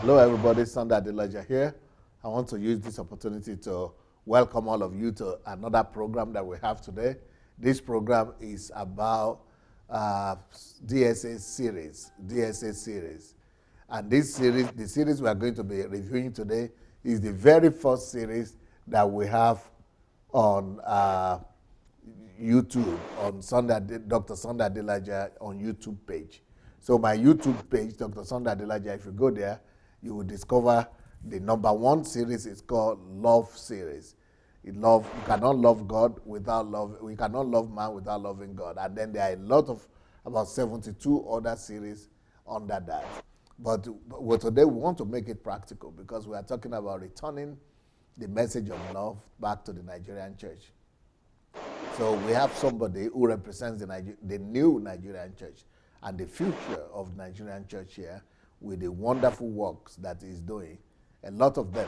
Hello, everybody. Sunday Adelaja here. I want to use this opportunity to welcome all of you to another program that we have today. This program is about DSA series. And this series, the series we are going to be reviewing today, is the very first series that we have on YouTube, on Dr. Sunday Adelaja on YouTube page. So my YouTube page, Dr. Sunday Adelaja, if you go there, you will discover the number one series is called Love Series. You cannot love God without love. We cannot love man without loving God. And then there are a lot of about 72 other series under that. But today we want to make it practical because we are talking about returning the message of love back to the Nigerian church. So we have somebody who represents the new Nigerian church and the future of Nigerian church here with the wonderful works that he's doing, a lot of them.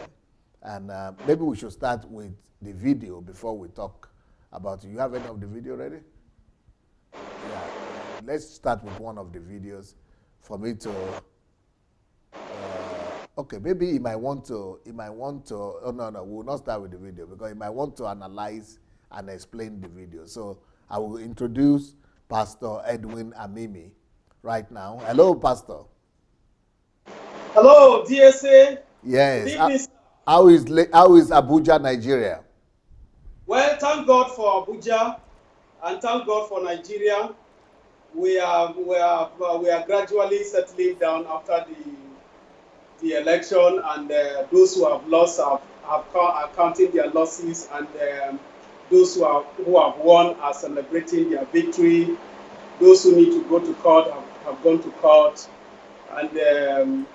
And maybe we should start with the video before we talk about it. You have any of the video ready? Yeah. Let's start with one of the videos for me to. Okay, maybe he might want to. Oh no, we will not start with the video because he might want to analyze and explain the video. So I will introduce Pastor Edwin Amimi right now. Hello, Pastor. Hello, DSA. Yes. Good evening, sir. How is Abuja, Nigeria? Well, thank God for Abuja and thank God for Nigeria. We are gradually settling down after the election, and those who have lost are counting their losses, and those who have won are celebrating their victory. Those who need to go to court have gone to court, and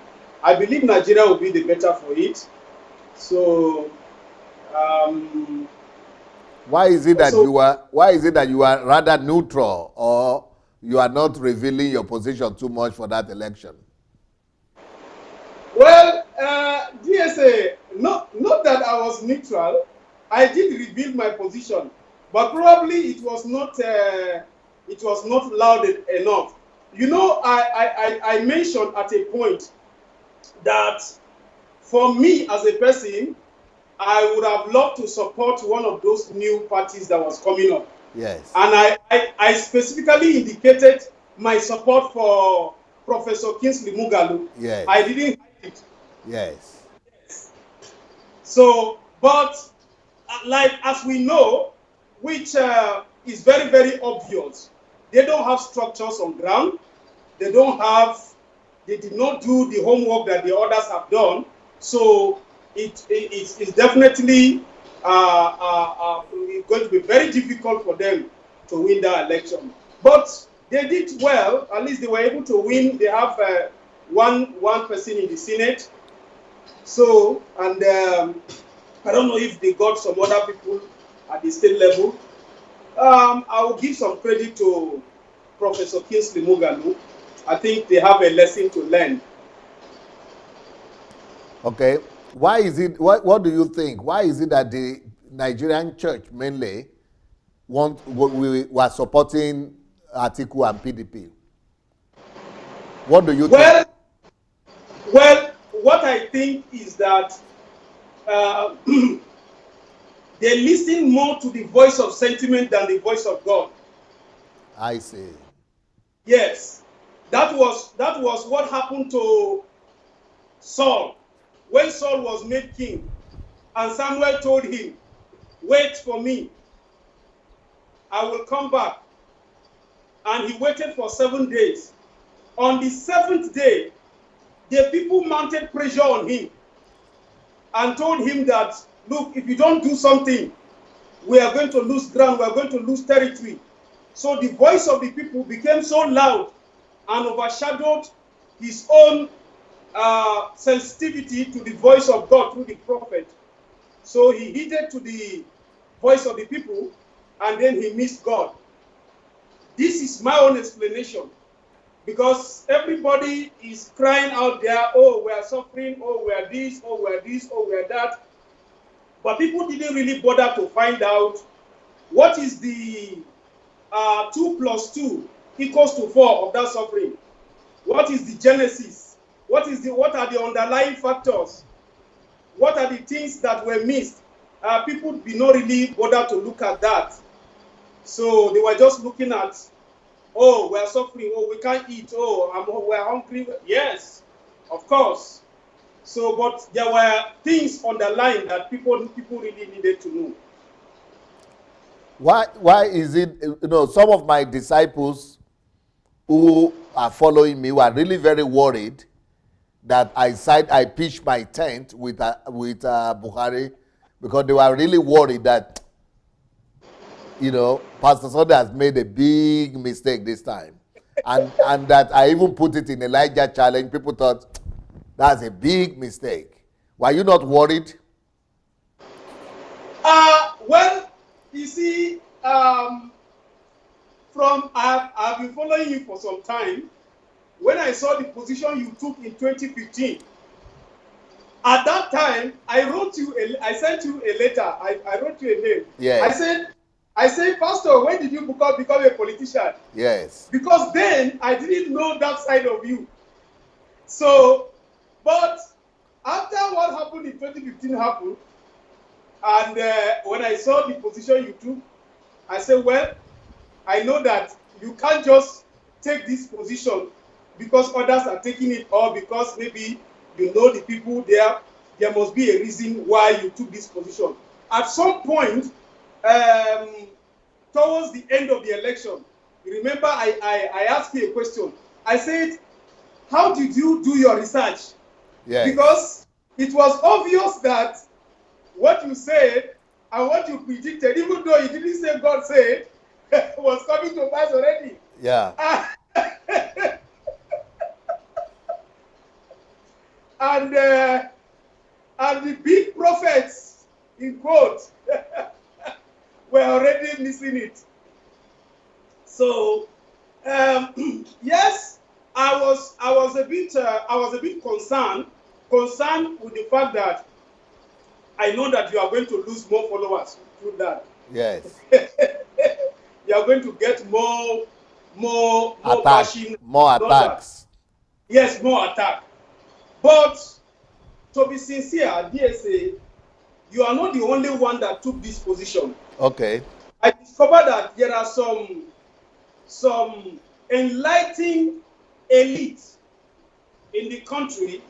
I believe Nigeria will be the better for it. So, why is it that you are rather neutral, or you are not revealing your position too much for that election? Well, DSA, not that I was neutral. I did reveal my position, but probably it was not loud enough. You know, I mentioned at a point that for me as a person, I would have loved to support one of those new parties that was coming up. Yes. And I specifically indicated my support for Professor Kingsley Mugalu. Yes. I didn't hide it. Yes. So, but like as we know, which is very, very obvious, they don't have structures on ground. They did not do the homework that the others have done. So it's definitely going to be very difficult for them to win that election. But they did well. At least they were able to win. They have one person in the Senate. So, and I don't know if they got some other people at the state level. I will give some credit to Professor Kingsley Mugalu. I think they have a lesson to learn. Okay. Why is it? What do you think? Why is it that the Nigerian church mainly were supporting Atiku and PDP? What do you think? Well, what I think is that they listen more to the voice of sentiment than the voice of God. I see. Yes, that was what happened to Saul when Saul was made king, and Samuel told him, "Wait for me. I will come back." And he waited for 7 days. On the 7th day, the people mounted pressure on him and told him that, "Look, if you don't do something, we are going to lose ground, we are going to lose territory." So the voice of the people became so loud and overshadowed his own sensitivity to the voice of God through the prophet. So he heeded to the voice of the people, and then he missed God. This is my own explanation, because everybody is crying out there, "Oh, we are suffering, oh, we are this, oh, we are this, oh, we are that." But people didn't really bother to find out what is the 2 + 2 = 4 of that suffering. What is the genesis? what are the underlying factors? What are the things that were missed? People did not really bother to look at that. So they were just looking at, oh, we're suffering, oh, we can't eat, oh, we're hungry. Yes, of course. So, but there were things underlying that people really needed to know. Why is it, some of my disciples who are following me were really very worried that I pitched my tent with Buhari, because they were really worried that, Pastor Sunday has made a big mistake this time. And that I even put it in Elijah Challenge. People thought that's a big mistake. Were you not worried? Well, you see, I've been following you for some time. When I saw the position you took in 2015, at that time, I sent you a letter. I wrote you a mail. Yes. I said, Pastor, when did you become a politician? Yes. Because then I didn't know that side of you. So, but after what happened in 2015 happened, and when I saw the position you took, I said, well, I know that you can't just take this position because others are taking it, or because maybe you know the people there. There must be a reason why you took this position. At some point, towards the end of the election, you remember I asked you a question. I said, how did you do your research? Yes. Because it was obvious that what you said and what you predicted, even though you didn't say God said, was coming to pass already. Yeah. And the big prophets, in quotes, were already missing it. So, yes, I was a bit concerned with the fact that I know that you are going to lose more followers through that. Yes. You are going to get more bashing, more attacks. Yes, more attack. But to be sincere, DSA, you are not the only one that took this position. Okay. I discovered that there are some enlightened elites in the country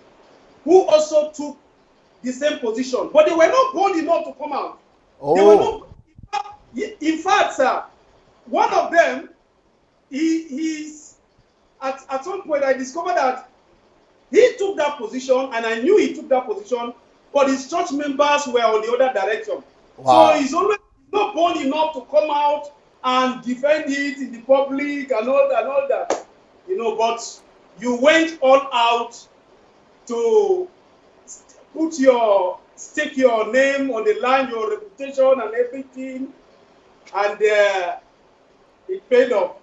who also took the same position, but they were not bold enough to come out. Oh. They were not. In fact, sir, one of them, he's at some point I discovered that he took that position, and I knew he took that position, but his church members were on the other direction. Wow. So he's always not bold enough to come out and defend it in the public and all that. But you went all out to stake your name on the line, your reputation and everything, and it paid off.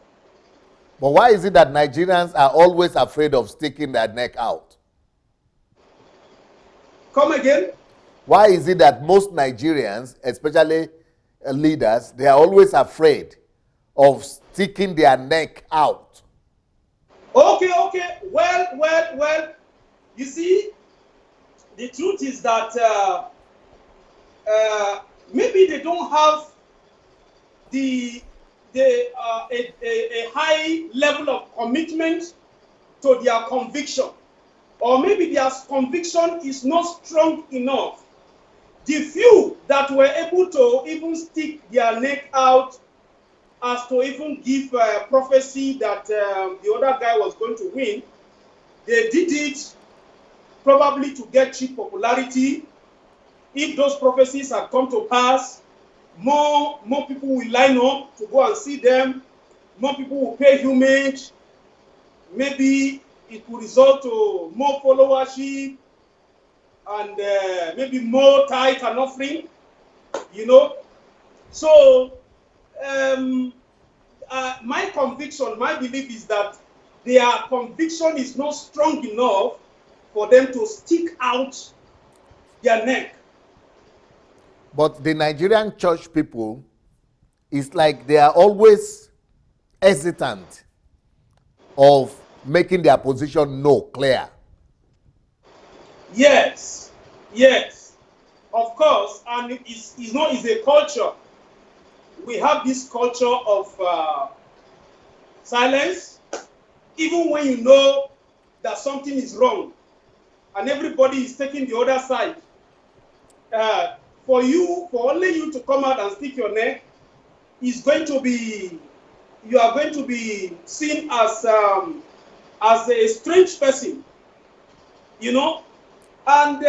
But why is it that Nigerians are always afraid of sticking their neck out? Come again? Why is it that most Nigerians, especially leaders, they are always afraid of sticking their neck out? Okay. Well. You see, the truth is that maybe they don't have a high level of commitment to their conviction, or maybe their conviction is not strong enough. The few that were able to even stick their neck out as to even give prophecy that the other guy was going to win, they did it probably to get cheap popularity. If those prophecies had come to pass, more people will line up to go and see them. More people will pay homage. Maybe it will result to more followership and maybe more tithe and offering. So my conviction, my belief is that their conviction is not strong enough for them to stick out their neck. But the Nigerian church people, it's like they are always hesitant of making their position clear. Yes, yes, of course, and it's a culture. We have this culture of silence, even when you know that something is wrong, and everybody is taking the other side. Uh, for only you to come out and stick your neck, is going to be, you are going to be seen as a strange person, you know. And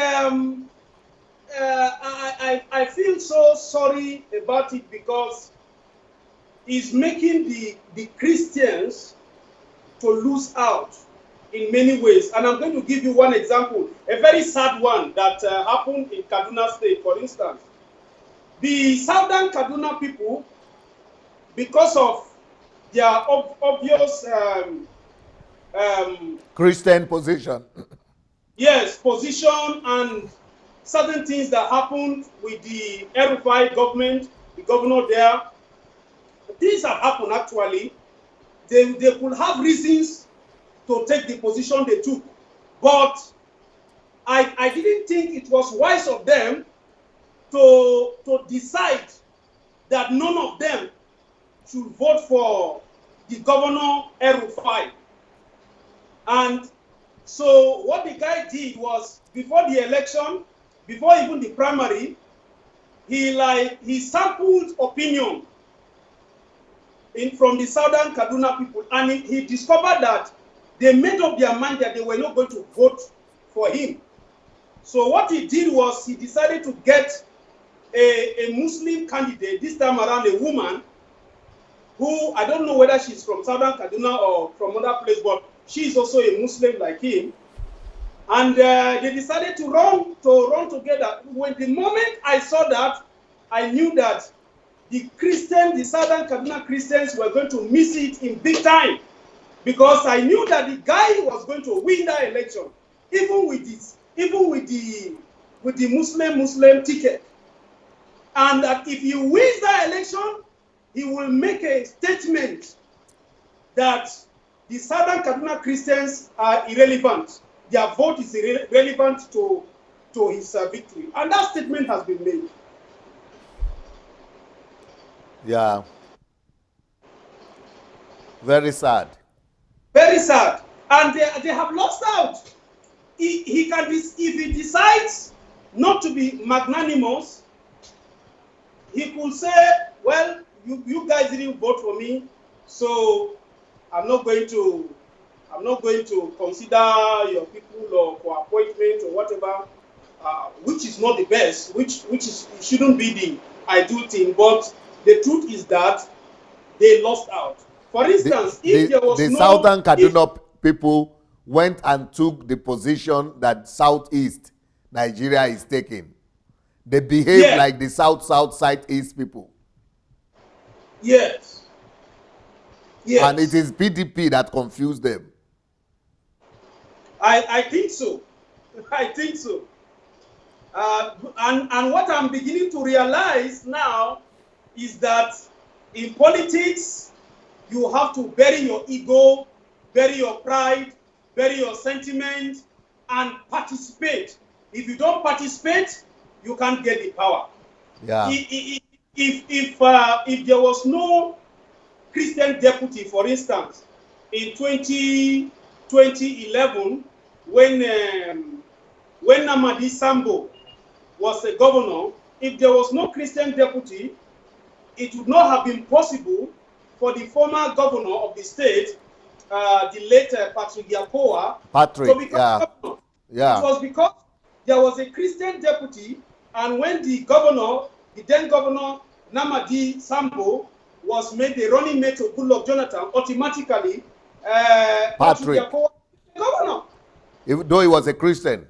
I feel so sorry about it because it's making the Christians to lose out in many ways. And I'm going to give you one example, a very sad one that happened in Kaduna State, for instance. The southern Kaduna people, because of their obvious Christian position. yes, position and certain things that happened with the El-Rufai government, the governor there, things have happened actually. They could have reasons to take the position they took. But I didn't think it was wise of them to decide that none of them should vote for the governor El-Rufai. And so what the guy did was, before the election, before even the primary, he sampled opinion from the southern Kaduna people, and he discovered that they made up their mind that they were not going to vote for him. So what he did was he decided to get a Muslim candidate, this time around a woman, who I don't know whether she's from southern Kaduna or from other place, but she is also a Muslim like him. And they decided to run together. When the moment I saw that, I knew that the southern Kaduna Christians were going to miss it in big time, because I knew that the guy was going to win that election, even with the Muslim ticket, and that if he wins that election, he will make a statement that the southern Kaduna Christians are irrelevant. Their vote is irrelevant to his victory. And that statement has been made. Yeah. Very sad. Very sad. And they have lost out. He can, if he decides not to be magnanimous, he could say, well, you guys didn't vote for me, so I'm not going to consider your people or for appointment or whatever, which is not the best, which shouldn't be the ideal thing. But the truth is that they lost out. For instance, if there was the no southern Kaduna people went and took the position that southeast Nigeria is taking. They behave like the southeast people. Yes. Yes. And it is PDP that confused them. I think so. I think so. And what I'm beginning to realize now is that in politics, you have to bury your ego, bury your pride, bury your sentiment, and participate. If you don't participate, you can't get the power. Yeah. If there was no Christian deputy, for instance, in 2011, when Namadi Sambo was a governor, if there was no Christian deputy, it would not have been possible for the former governor of the state, the late Patrick Yakoa, to become governor. Yeah. It was because there was a Christian deputy, and when the then governor Namadi Sambo was made the running mate of Goodluck Jonathan, automatically Patrick Yakoa was the governor. Even though he was a Christian.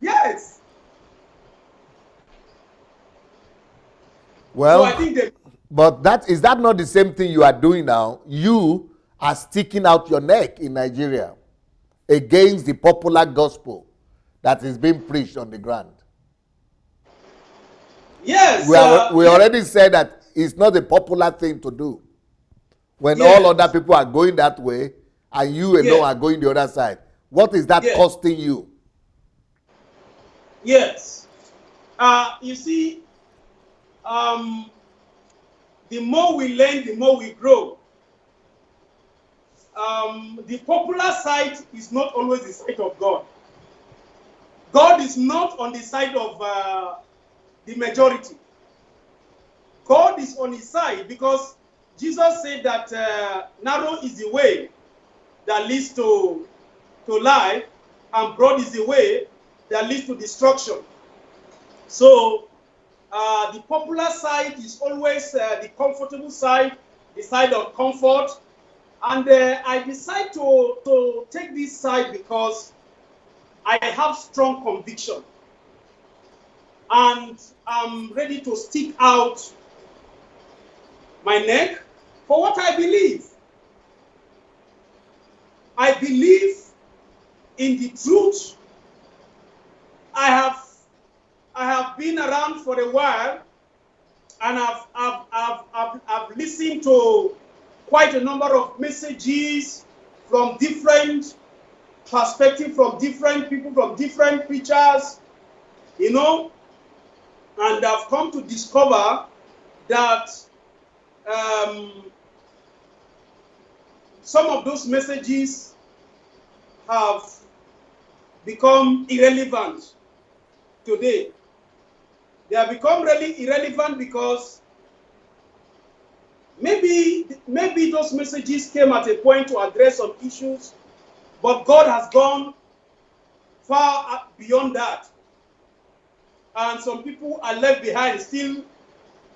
Yes. Well, so I think but is that not the same thing you are doing now? You are sticking out your neck in Nigeria against the popular gospel that is being preached on the ground. Yes. We already said that it's not a popular thing to do. When all other people are going that way and you alone are going the other side. What is that costing you? Yes. You see, the more we learn, the more we grow. The popular side is not always the side of God. God is not on the side of the majority. God is on his side because Jesus said that narrow is the way that leads to life, and broad is the way that leads to destruction. So the popular side is always the comfortable side, the side of comfort. And I decide to take this side because I have strong conviction. And I'm ready to stick out my neck for what I believe. I believe in the truth. I have been around for a while, and I've listened to quite a number of messages from different perspectives, from different people, from different preachers, you know, and I've come to discover that some of those messages have become irrelevant today. They have become really irrelevant because maybe those messages came at a point to address some issues, but God has gone far beyond that. And some people are left behind still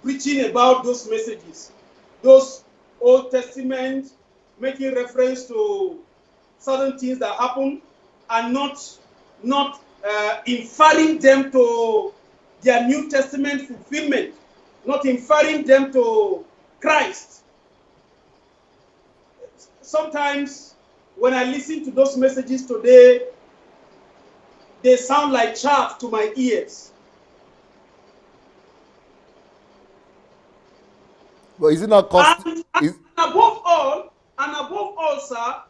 preaching about those messages, those Old Testament, making reference to certain things that happen, and not inferring them to their New Testament fulfillment, not inferring them to Christ. Sometimes when I listen to those messages today, they sound like chaff to my ears. But is it not cost? And above all, sir,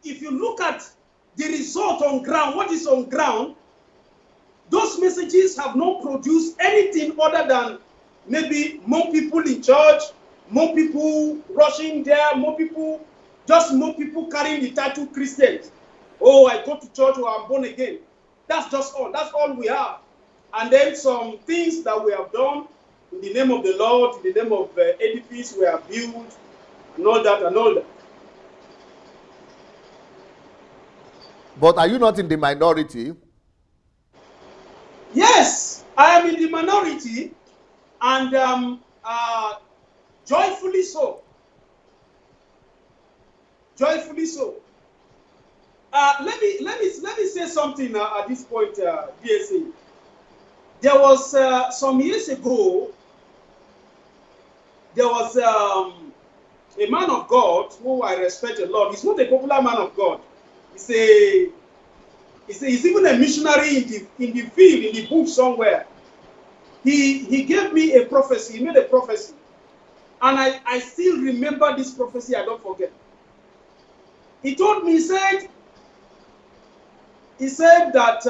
if you look at the result on ground, what is on ground, those messages have not produced anything other than maybe more people in church, more people rushing there, more people carrying the title Christians. Oh, I go to church or I'm born again. That's just all. That's all we have. And then some things that we have done in the name of the Lord, in the name of edifice we have built, and all that and all that. But are you not in the minority? Yes, I am in the minority, and joyfully so. Joyfully so. Let me say something at this point, DSA. There was some years ago. There was a man of God who I respect a lot. He's not a popular man of God. He's even a missionary in the field, in the book somewhere. He gave me a prophecy. He made a prophecy, and I still remember this prophecy. I don't forget. He told me. He said that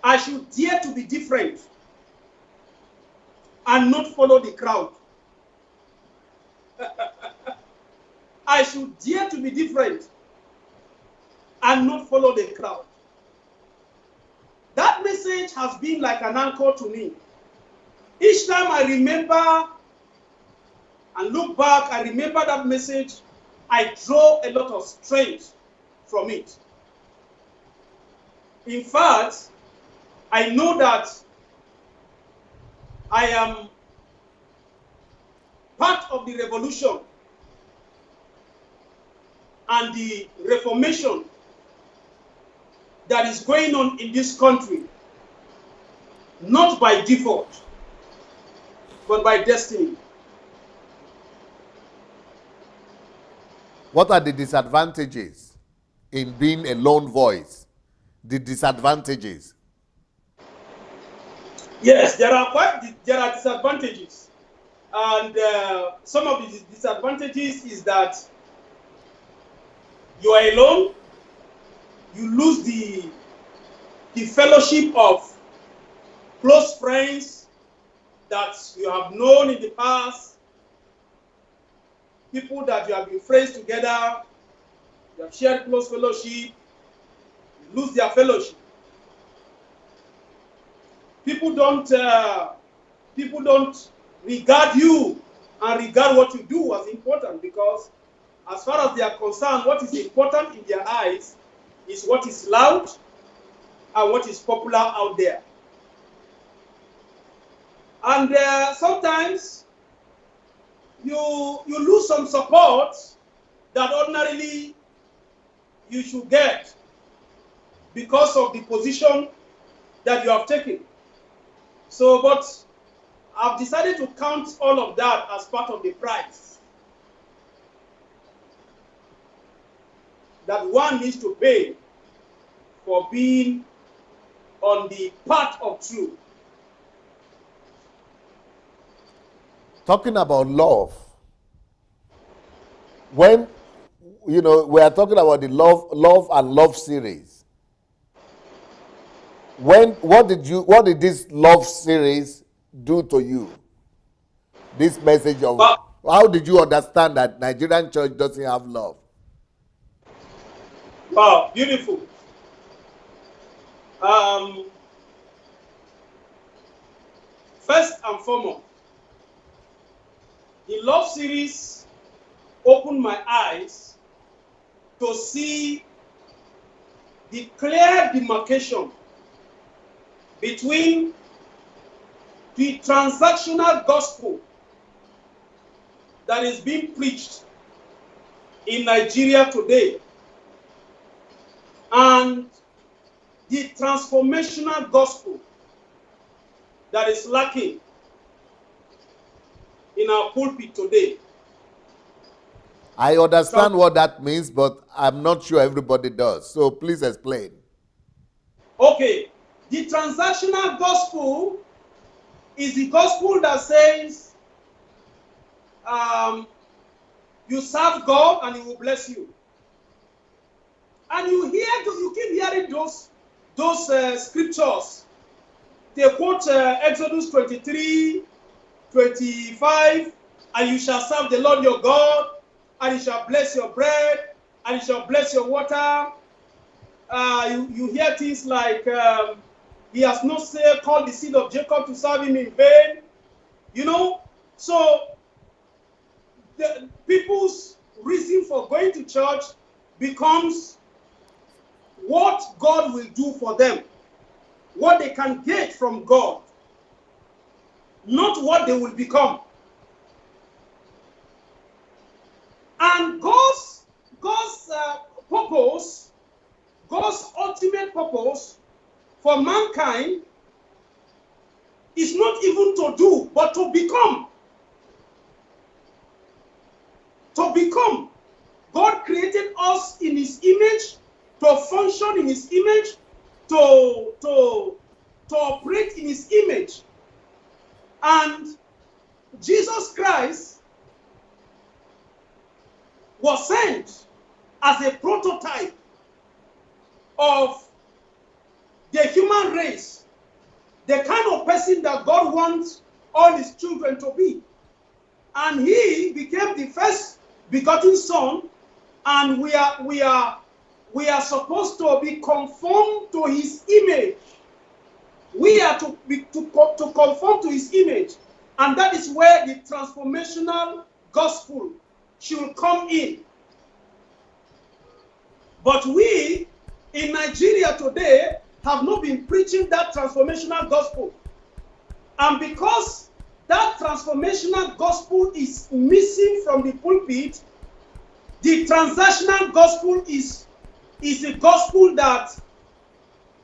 I should dare to be different and not follow the crowd. I should dare to be different and not follow the crowd. That message has been like an anchor to me. Each time I remember and look back, I remember that message, I draw a lot of strength from it. In fact, I know that I am part of the revolution and the reformation that is going on in this country, not by default, but by destiny. What are the disadvantages in being a lone voice? The disadvantages. Yes, there are disadvantages, and some of the disadvantages is that you are alone. You lose the the fellowship of close friends that you have known in the past, people that you have been friends together, you have shared close fellowship, you lose their fellowship. People don't regard you and regard what you do as important, because as far as they are concerned, what is important in their eyes is what is loud and what is popular out there. And sometimes you lose some support that ordinarily you should get because of the position that you have taken. So, but I've decided to count all of that as part of the price that one needs to pay for being on the path of truth. Talking about love, when we are talking about the love and love series. What did this love series do to you? This message of how did you understand that Nigerian church doesn't have love? Wow, beautiful. First and foremost, the love series opened my eyes to see the clear demarcation between the transactional gospel that is being preached in Nigeria today and the transformational gospel that is lacking in our pulpit today. I understand what that means, but I'm not sure everybody does. So please explain. Okay, the transactional gospel is the gospel that says you serve God and He will bless you. And you keep hearing those scriptures. They quote Exodus 23, 25, and you shall serve the Lord your God, and He shall bless your bread, and He shall bless your water. You hear things like, He has not called the seed of Jacob to serve Him in vain. So the people's reason for going to church becomes what God will do for them, what they can get from God, not what they will become. And God's purpose, God's ultimate purpose for mankind is not even to do, but to become. To become. God created us in His image, to function in His image, to operate in His image. And Jesus Christ was sent as a prototype of the human race, the kind of person that God wants all His children to be. And He became the first begotten Son, and we are supposed to be conformed to His image. We are to conform to His image, and that is where the transformational gospel should come in. But we in Nigeria today have not been preaching that transformational gospel, and because that transformational gospel is missing from the pulpit, the transactional gospel is a gospel that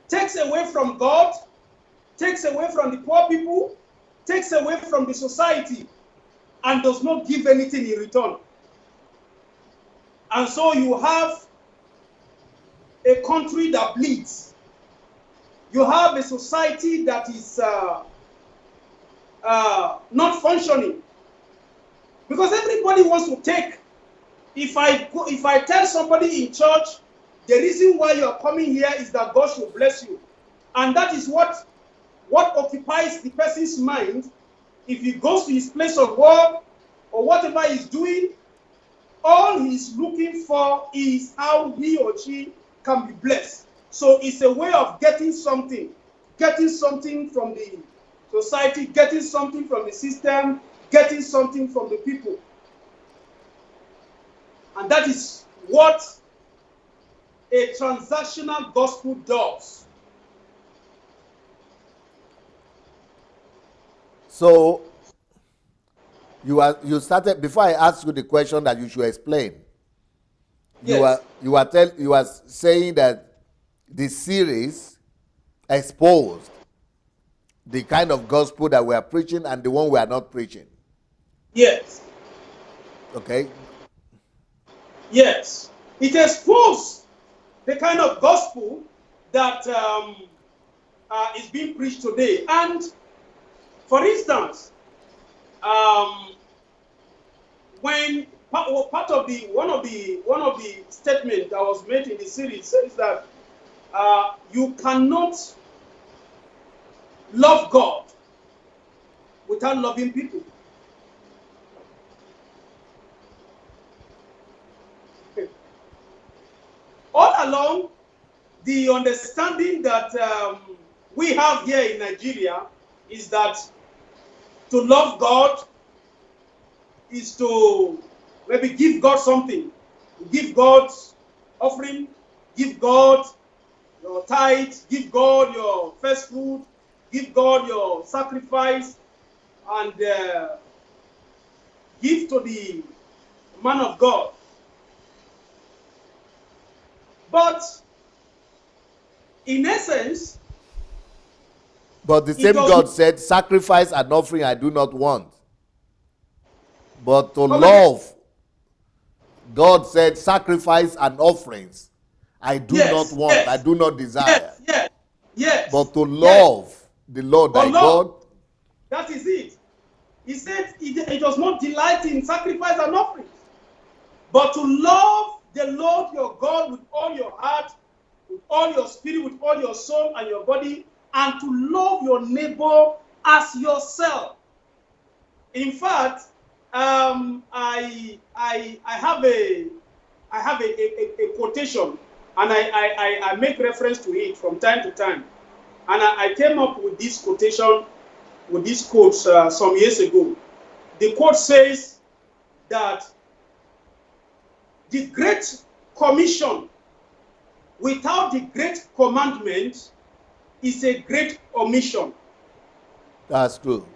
takes away from God, takes away from the poor people, takes away from the society, and does not give anything in return. And so you have a country that bleeds. You have a society that is not functioning, because everybody wants to take. If I tell somebody in church, the reason why you are coming here is that God should bless you, And that is what occupies the person's mind. If he goes to his place of work or whatever he's doing, all he's looking for is how he or she can be blessed. So it's a way of getting something from the society, getting something from the system, getting something from the people. And that is what a transactional gospel does. So you started, before I asked you the question that you should explain. Yes. You are saying that the series exposed the kind of gospel that we are preaching and the one we are not preaching. Yes. Okay. Yes. It exposed the kind of gospel that is being preached today. And for instance, when one of the statements that was made in the series says that you cannot love God without loving people. All along, the understanding that we have here in Nigeria is that to love God is to maybe give God something. Give God offering, give God your tithe, give God your first fruit, give God your sacrifice, and give to the man of God. But in essence, but the same God said, sacrifice and offering I do not want. But to love, God said, sacrifice and offerings I do not want, I do not desire. Yes. But to love the Lord thy God. That is it. He said it does not delight in sacrifice and offerings, but to love the Lord your God with all your heart, with all your spirit, with all your soul and your body, and to love your neighbor as yourself. In fact, I have a quotation, and I make reference to it from time to time. And I came up with this quotation, with this quote some years ago. The quote says that the Great Commission without the Great Commandment is a great omission. That's true.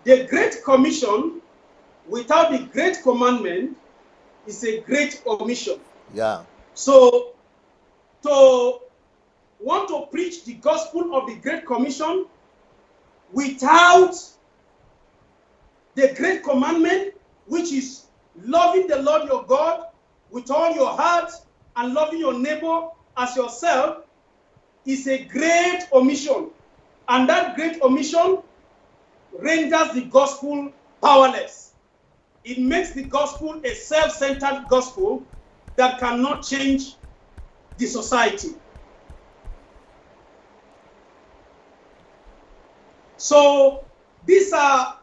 The Great Commission without the Great Commandment is a great omission. Yeah. So, to want to preach the gospel of the Great Commission without the Great Commandment, which is loving the Lord your God with all your heart and loving your neighbor as yourself, is a great omission. And that great omission renders the gospel powerless. It makes the gospel a self-centered gospel that cannot change the society. So these are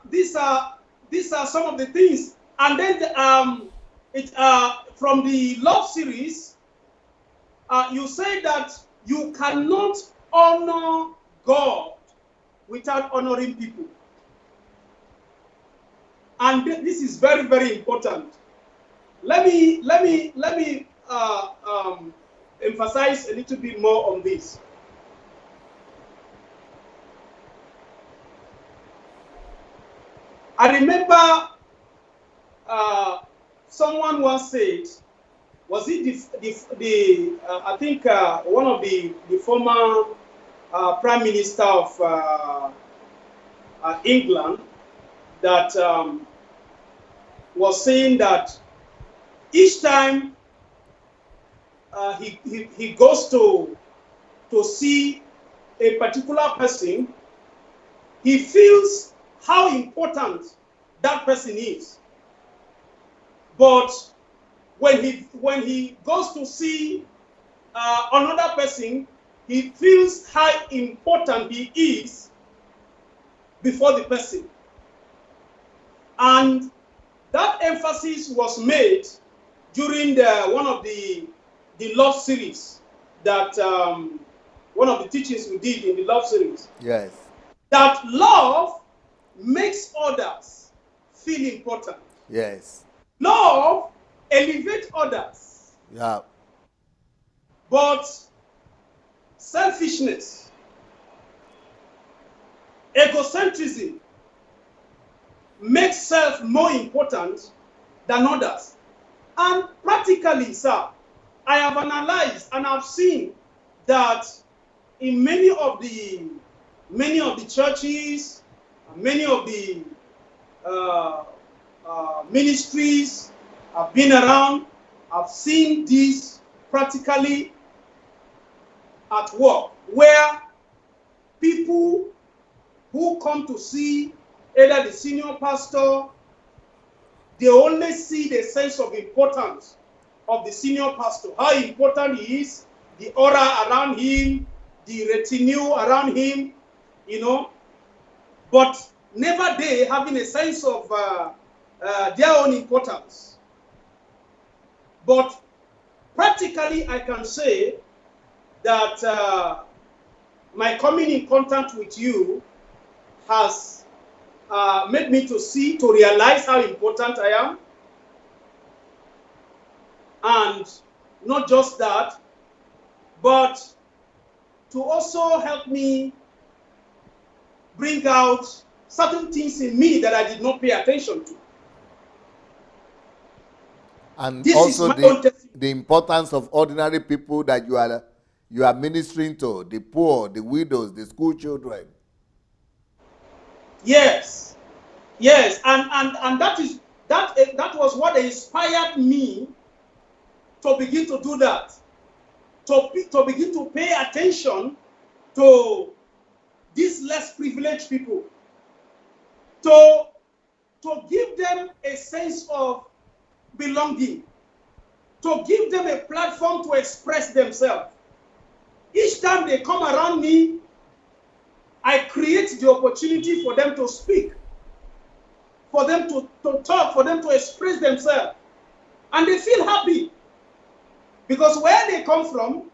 some of the things. And then from the love series, you say that you cannot honor God without honoring people. And this is very, very important. Let me emphasize a little bit more on this. I remember someone once said, was it I think one of the former Prime Minister of England, that was saying that each time he goes to see a particular person, he feels how important that person is. But when he goes to see another person, he feels how important he is before the person. And that emphasis was made during one of the love series that one of the teachings we did in the love series. Yes. That love makes others feel important. Yes. Love elevates others. Yeah. But selfishness, egocentrism makes self more important than others. And practically, sir, I have analyzed and I've seen that in many of the churches, many of the ministries I've been around, I've seen this practically at work, where people who come to see either the senior pastor, they only see the sense of importance of the senior pastor, how important he is, the aura around him, the retinue around him, but never they having a sense of their own importance. But practically, I can say that my coming in contact with you has made me to realize how important I am. And not just that, but to also help me bring out certain things in me that I did not pay attention to. And This also is my own testimony. the importance of ordinary people that you are ministering to, the poor, the widows, the school children. Yes, yes, and that was what inspired me to begin to do that, to begin to pay attention to these less privileged people, to give them a sense of belonging, to give them a platform to express themselves. Each time they come around me, I create the opportunity for them to speak, for them to talk, for them to express themselves. And they feel happy. Because where they come from,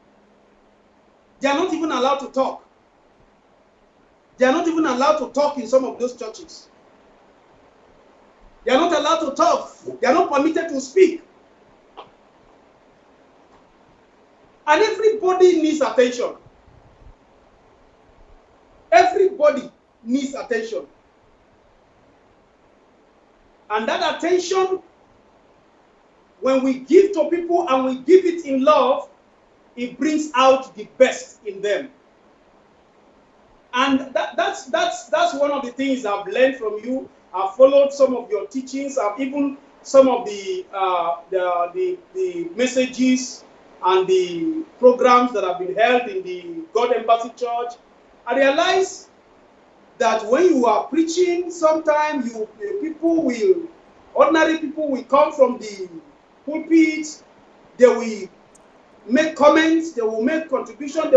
they are not even allowed to talk. They are not even allowed to talk in some of those churches. They are not allowed to talk. They are not permitted to speak. And everybody needs attention. Everybody needs attention. And that attention, when we give to people and we give it in love, it brings out the best in them. And that's one of the things I've learned from you. I've followed some of your teachings. I've even some of the messages and the programs that have been held in the God Embassy Church. I realize that when you are preaching, sometimes ordinary people will come from the pulpit, they will make comments, they will make contributions,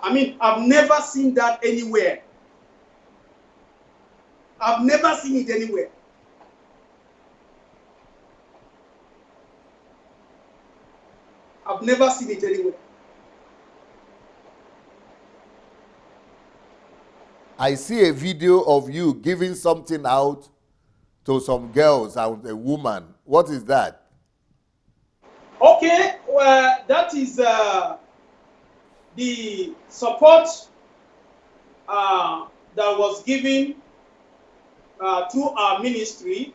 I've never seen that anywhere. I've never seen it anywhere. I've never seen it anywhere. I see a video of you giving something out to some girls and a woman. What is that? Okay, well, that is the support that was given through our ministry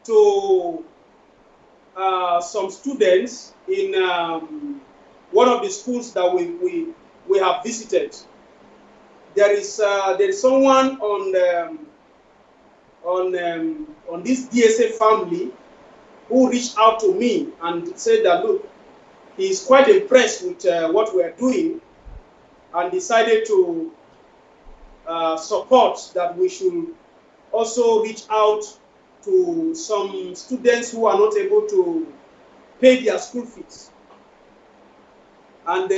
to some students in one of the schools that we have visited. There is someone on this DSA family who reached out to me and said that, look, he's quite impressed with what we are doing and decided to support that we should also reach out to some students who are not able to pay their school fees. And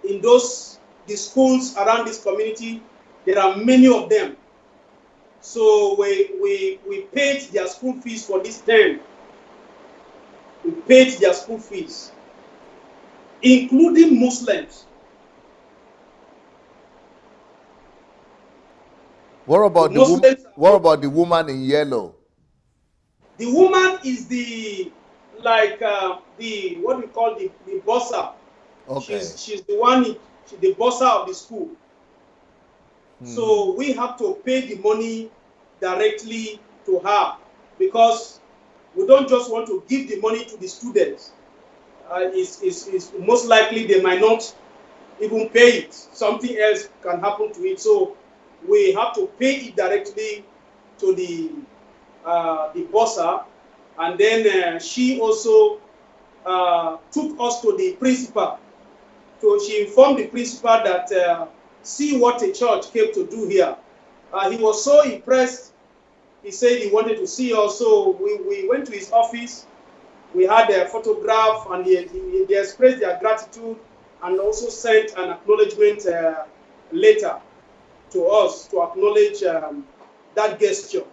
in the schools around this community. There are many of them. So we paid their school fees for this term. We paid their school fees, including Muslims. What about the woman? What about the woman in yellow? The woman is the what we call the bossa. Okay. She's the one. She's the bossa of the school. So we have to pay the money directly to her, because we don't just want to give the money to the students. It's most likely they might not even pay it. Something else can happen to it. So we have to pay it directly to the bossa, and then she also took us to the principal. So she informed the principal that see what a church came to do here. He was so impressed. He said he wanted to see us. So we went to his office. We had a photograph, and they expressed their gratitude and also sent an acknowledgement letter to us to acknowledge that gesture.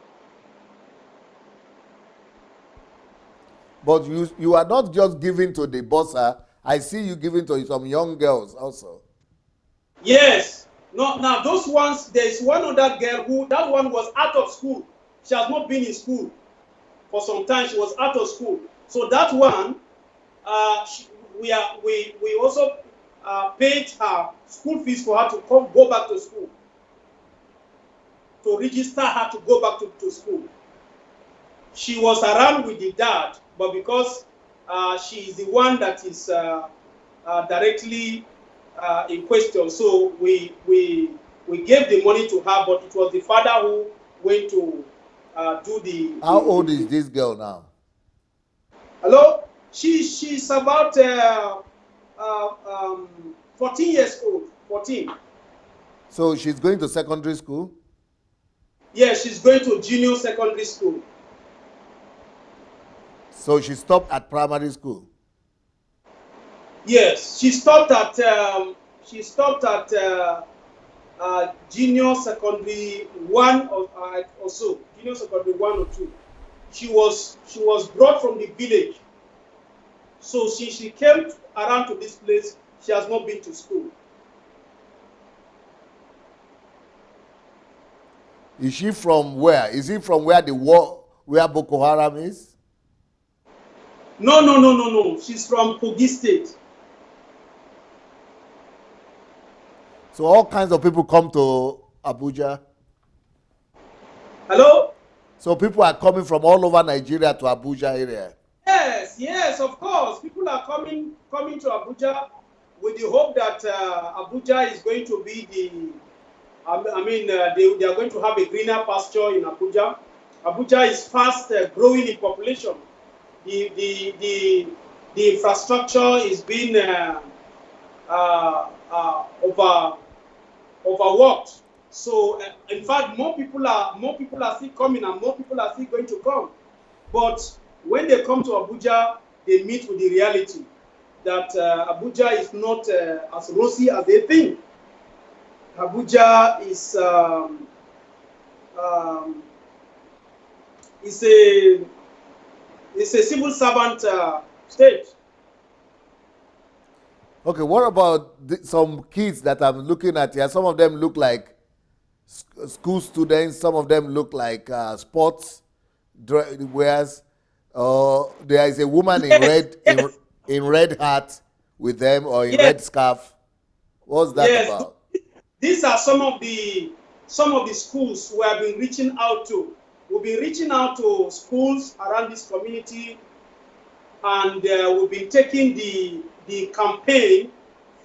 But you are not just giving to the bossa. I see you giving to some young girls also. Yes. No, now those ones, there's one other girl who, that one was out of school. She has not been in school for some time. She was out of school. So that one, we also paid her school fees for her to go back to school, to register her to go back to school. She was around with the dad, but because she is the one that is directly in question, so we gave the money to her, but it was the father who went to do the. How old is this girl now? Hello, she's about 14 years old. 14. So she's going to secondary school? Yes, she's going to junior secondary school. So she stopped at primary school? Yes, she stopped at junior secondary 1 or so, junior secondary 1 or 2. She was brought from the village, so she came around to this place. She has not been to school. Is she from where? Is it from where where Boko Haram is? No. She's from Kogi State. So all kinds of people come to Abuja? Hello? So people are coming from all over Nigeria to Abuja area? Yes, of course. People are coming to Abuja with the hope that Abuja is going to be they are going to have a greener pasture in Abuja. Abuja is fast growing in population. The infrastructure is being overworked. So in fact, more people are still coming, and more people are still going to come. But when they come to Abuja, they meet with the reality that Abuja is not as rosy as they think. Abuja is a civil servant state. Okay, what about some kids that I'm looking at here? Some of them look like school students. Some of them look like sports wears. There is a woman in red hat with them, or in red scarf. What's that about? These are some of the schools we have been reaching out to. We've been reaching out to schools around this community, and we've been taking the campaign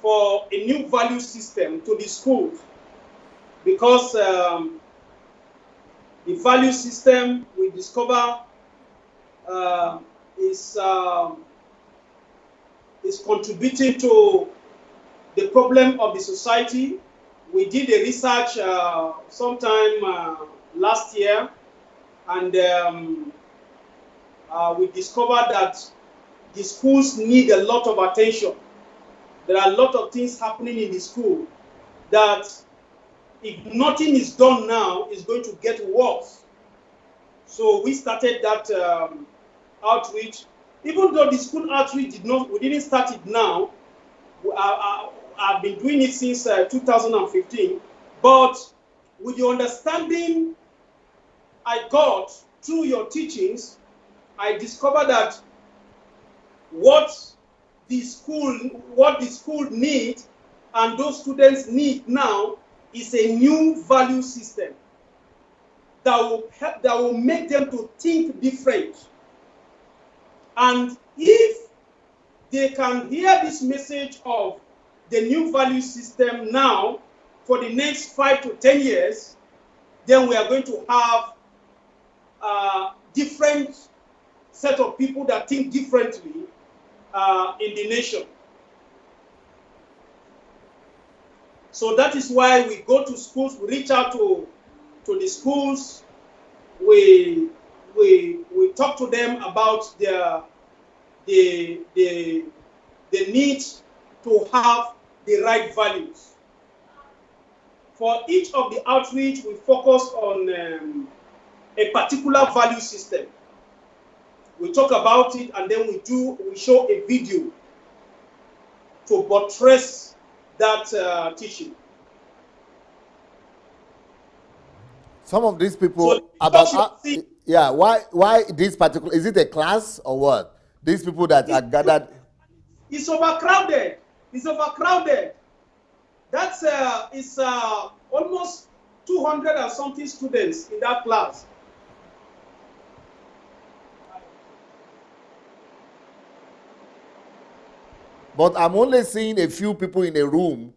for a new value system to the schools, because the value system we discover is contributing to the problem of the society. We did a research sometime last year, and we discovered that the schools need a lot of attention. there are a lot of things happening in the school that if nothing is done now, is going to get worse. So we started that outreach. Even though the school outreach we didn't start it now. I've been doing it since 2015. But with the understanding I got through your teachings, I discovered that what the school needs and those students need now is a new value system that will make them to think different. And if they can hear this message of the new value system now for the next 5 to 10 years, then we are going to have a different set of people that think differently in the nation. So that is why we go to schools, we reach out to the schools, we talk to them about the need to have the right values. For each of the outreach, we focus on a particular value system. We talk about it, and then we show a video to buttress that teaching. Some of these people So why this particular, is it a class or what? These people that are gathered. It's overcrowded. It's overcrowded. That's it's almost 200 and something students in that class. But I'm only seeing a few people in a room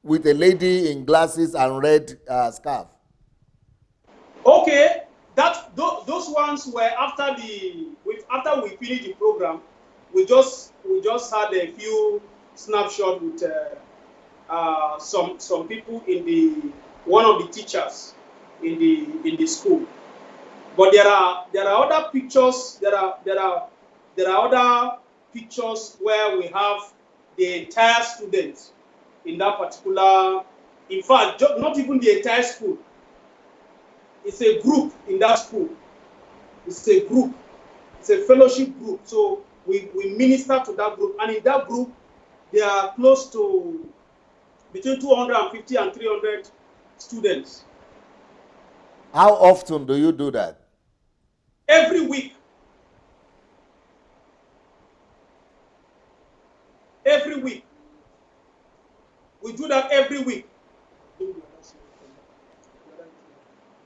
with a lady in glasses and red scarf. Okay, those ones were after we finished the program. We just had a few snapshots with some people in one of the teachers in the school. But there are other pictures. There are other pictures where we have the entire students in that particular. In fact, not even the entire school. It's a group in that school. It's a group. It's a fellowship group. So we minister to that group, and in that group, there are close to between 250 and 300 students. How often do you do that? Every week. Every week. We do that every week.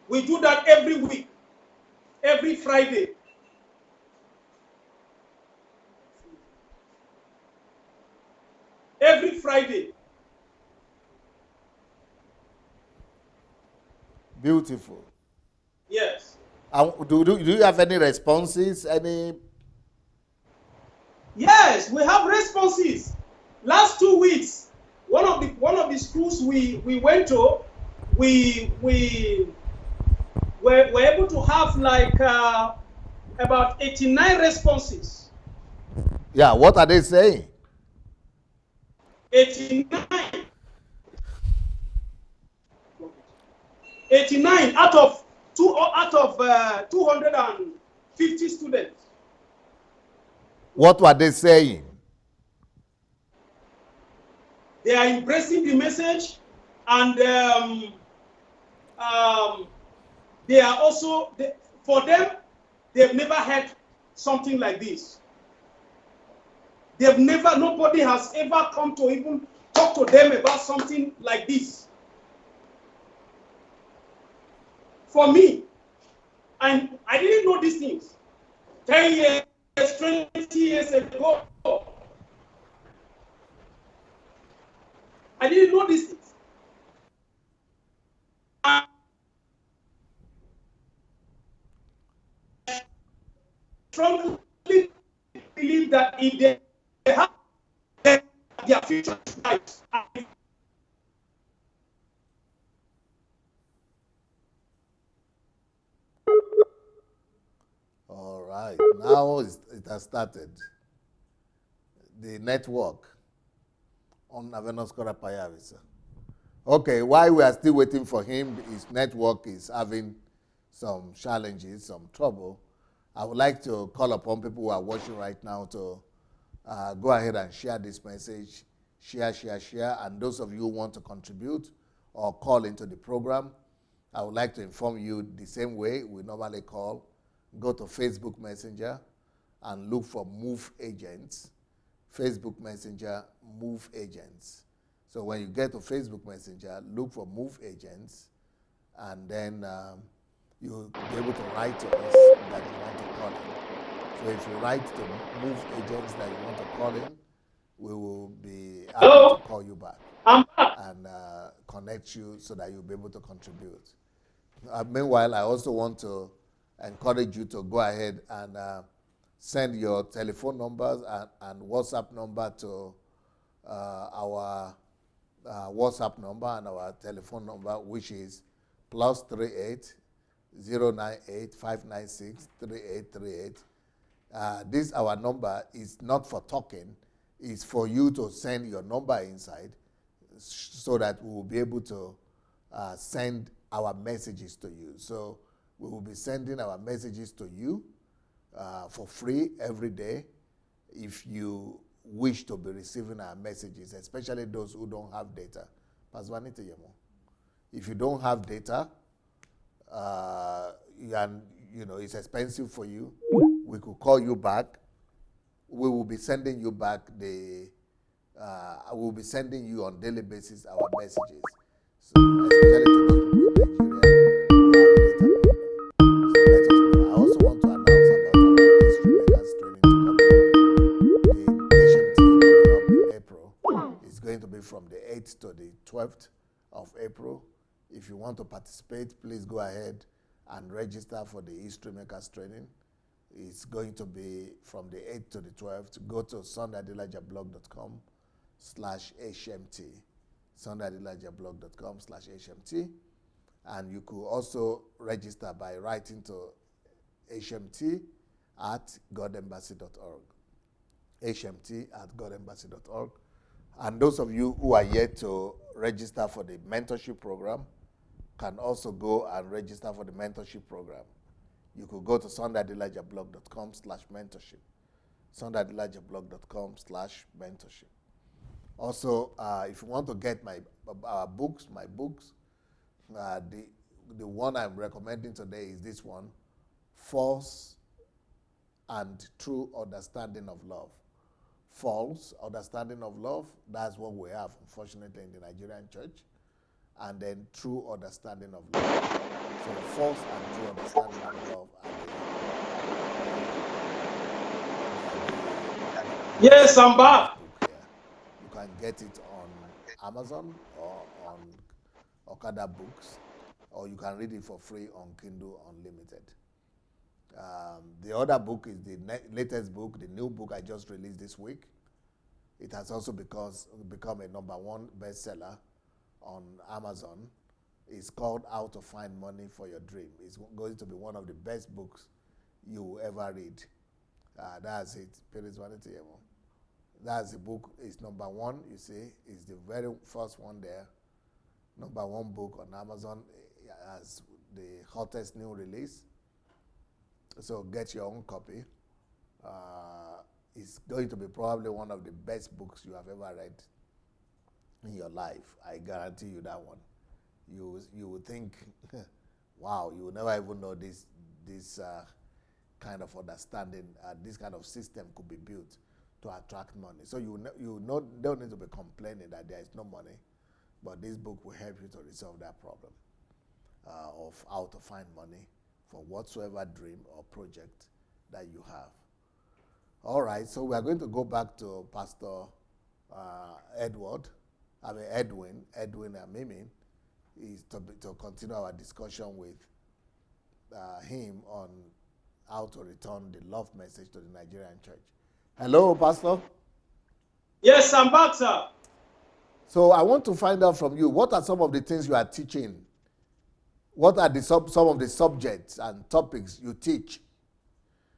We do that every week. Every Friday. Every Friday. Beautiful. Yes. Do you have any responses? Any? Yes, we have responses. Last 2 weeks, one of the schools we went to, we were able to have like about 89 responses. Yeah, what are they saying? 89. 89 out of 250 students. What were they saying? They are embracing the message, and they are also, for them, they've never had something like this. Nobody has ever come to even talk to them about something like this. For me, and I didn't know these things 10 years, 20 years ago. I didn't know these things. I strongly believe that if they have their future lives, All right, now it has started. The network. On Avenos Korapayavisa. Okay, while we are still waiting for him, his network is having some challenges, some trouble. I would like to call upon people who are watching right now to go ahead and share this message. Share. And those of you who want to contribute or call into the program, I would like to inform you the same way we normally call. Go to Facebook Messenger and look for Move Agents. Facebook Messenger, Move Agents. So when you get to Facebook Messenger, look for Move Agents, and then you'll be able to write to us that you want to call in. So if you write to Move Agents that you want to call in, we will be happy to call you back and connect you so that you'll be able to contribute. Meanwhile, I also want to encourage you to go ahead and send your telephone numbers and WhatsApp number to our WhatsApp number and our telephone number, which is +38 098 596 3838. This our number is not for talking; it's for you to send your number inside, so that we will be able to send our messages to you. So we will be sending our messages to you for free every day if you wish to be receiving our messages, especially those who don't have data. If you don't have data, and it's expensive for you, we could call you back. We will be sending you back I will be sending you on daily basis our messages. So especially to those people in Nigeria who have data problem. So let us know. I also want to announce about our history makers training to come up. The HMT coming up in April is going to be from the 8th to the 12th of April. If you want to participate, please go ahead and register for the history makers training. It's going to be from the 8th to the 12th. Go to sundaydelajablog.com/HMT. sundaydelajablog.com/HMT. And you could also register by writing to hmt@godembassy.org. hmt@godembassy.org. And those of you who are yet to register for the mentorship program can also go and register for the mentorship program. You could go to sundaydelajablog.com/mentorship. sundaydelajablog.com/mentorship. Also, if you want to get my books, the one I'm recommending today is this one, False and True Understanding of Love. False Understanding of Love, that's what we have, unfortunately, in the Nigerian church. And then True Understanding of Love. So False and True Understanding of Love. Yes, I'm back. You can get it on Amazon or on Okada Books, or you can read it for free on Kindle Unlimited. The other book is the latest book, the new book I just released this week. It has also become a #1 bestseller on Amazon. It's called How to Find Money for Your Dream. It's going to be one of the best books you will ever read. That's it. That's the book. It's #1, you see. It's the very first one there. #1 book on Amazon as the hottest new release. So get your own copy. It's going to be probably one of the best books you have ever read in your life. I guarantee you that one. You will think, wow, you will never even know this kind of understanding, this kind of system could be built to attract money. So you don't need to be complaining that there is no money, but this book will help you to resolve that problem of how to find money for whatsoever dream or project that you have. All right, so we are going to go back to Pastor Edwin Amimi, is to continue our discussion with him on how to return the love message to the Nigerian church. Hello, Pastor. Yes, I'm back, sir. So I want to find out from you, what are some of the things you are teaching? What are some of the subjects and topics you teach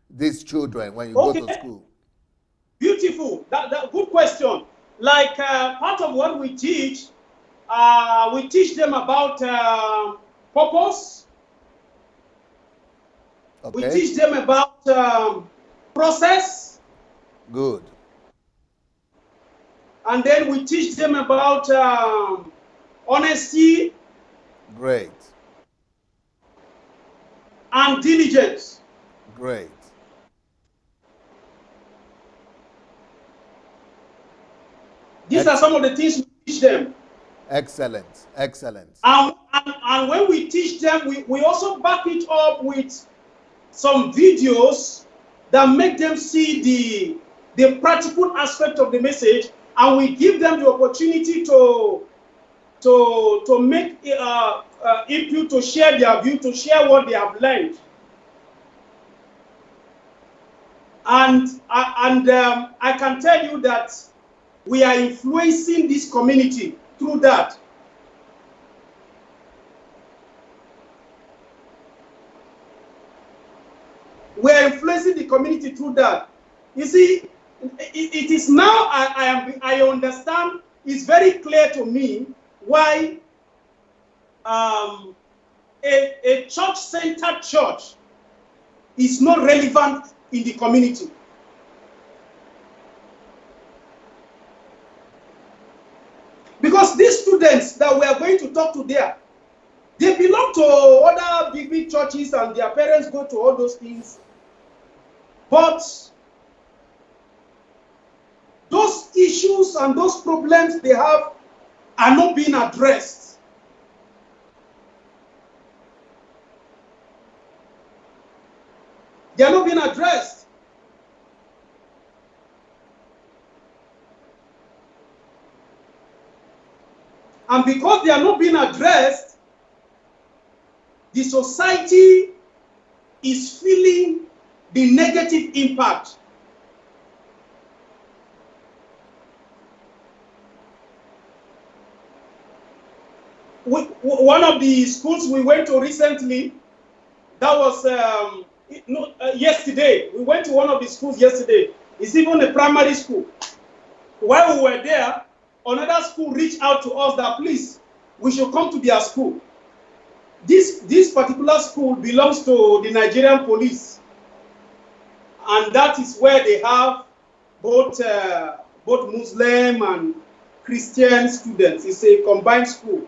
these children when you go to school? Beautiful. That good question. like part of what we teach them about purpose. Okay. We teach them about process. Good. And then we teach them about honesty. Great. And diligence. Great. These are some of the things we teach them. Excellent. Excellent. And when we teach them, we also back it up with some videos that make them see the practical aspect of the message, and we give them the opportunity to make input, to share their view, to share what they have learned. And I can tell you that we are influencing this community through that. We are influencing the community through that. You see, it is now I understand. It's very clear to me why a church-centered church is not relevant in the community. Because these students that we are going to talk to there, they belong to other big churches and their parents go to all those things. But those issues and those problems they have are not being addressed. They are not being addressed. And because they are not being addressed, the society is feeling the negative impact. One of the schools we went to recently, that was yesterday. We went to one of the schools yesterday. It's even a primary school. While we were there, another school reached out to us that please, we should come to their school. This particular school belongs to the Nigerian police, and that is where they have both Muslim and Christian students. It's a combined school.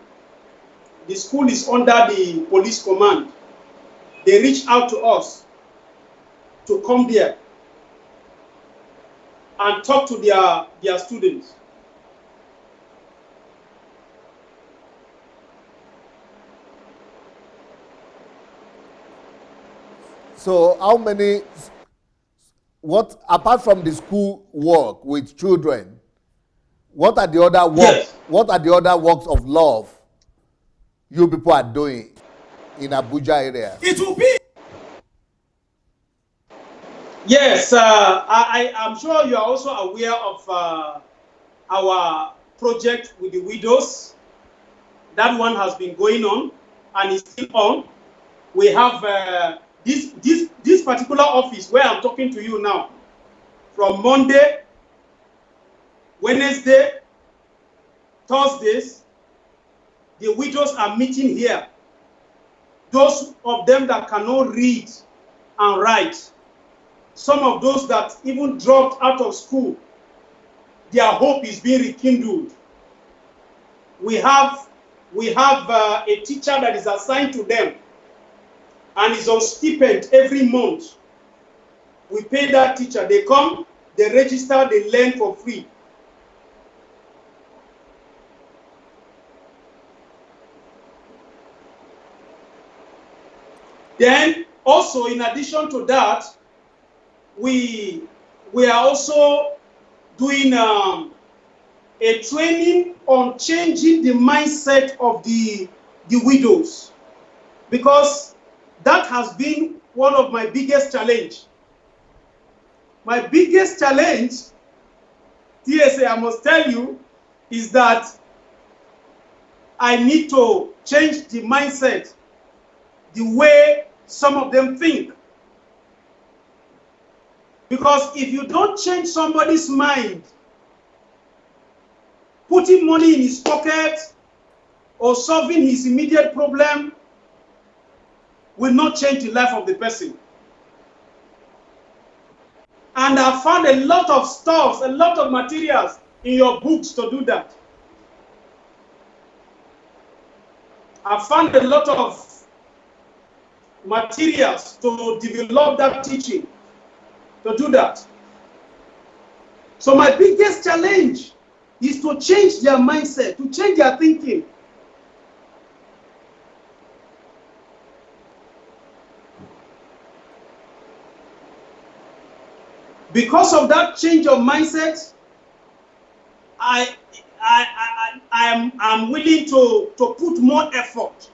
The school is under the police command. They reached out to us to come there and talk to their students. So how many, apart from the school work with children, what are the other works? Yes. What are the other works of love you people are doing in Abuja area? It will be. Yes, I'm sure you are also aware of our project with the widows. That one has been going on and is still on. We have this particular office where I'm talking to you now. From Monday, Wednesday, Thursdays, the widows are meeting here. Those of them that cannot read and write, some of those that even dropped out of school, their hope is being rekindled. We have a teacher that is assigned to them and is on stipend every month. We pay that teacher. They come, they register, they learn for free. Then also, in addition to that, we are also doing a training on changing the mindset of the widows, because that has been one of my biggest challenge. My biggest challenge, TSA, I must tell you, is that I need to change the mindset, the way some of them think. Because if you don't change somebody's mind, putting money in his pocket or solving his immediate problem will not change the life of the person. And I found a lot of stuff, a lot of materials in your books to do that. I found a lot of materials to develop that teaching, to do that. So my biggest challenge is to change their mindset, to change their thinking. Because of that change of mindset, I'm willing to put more effort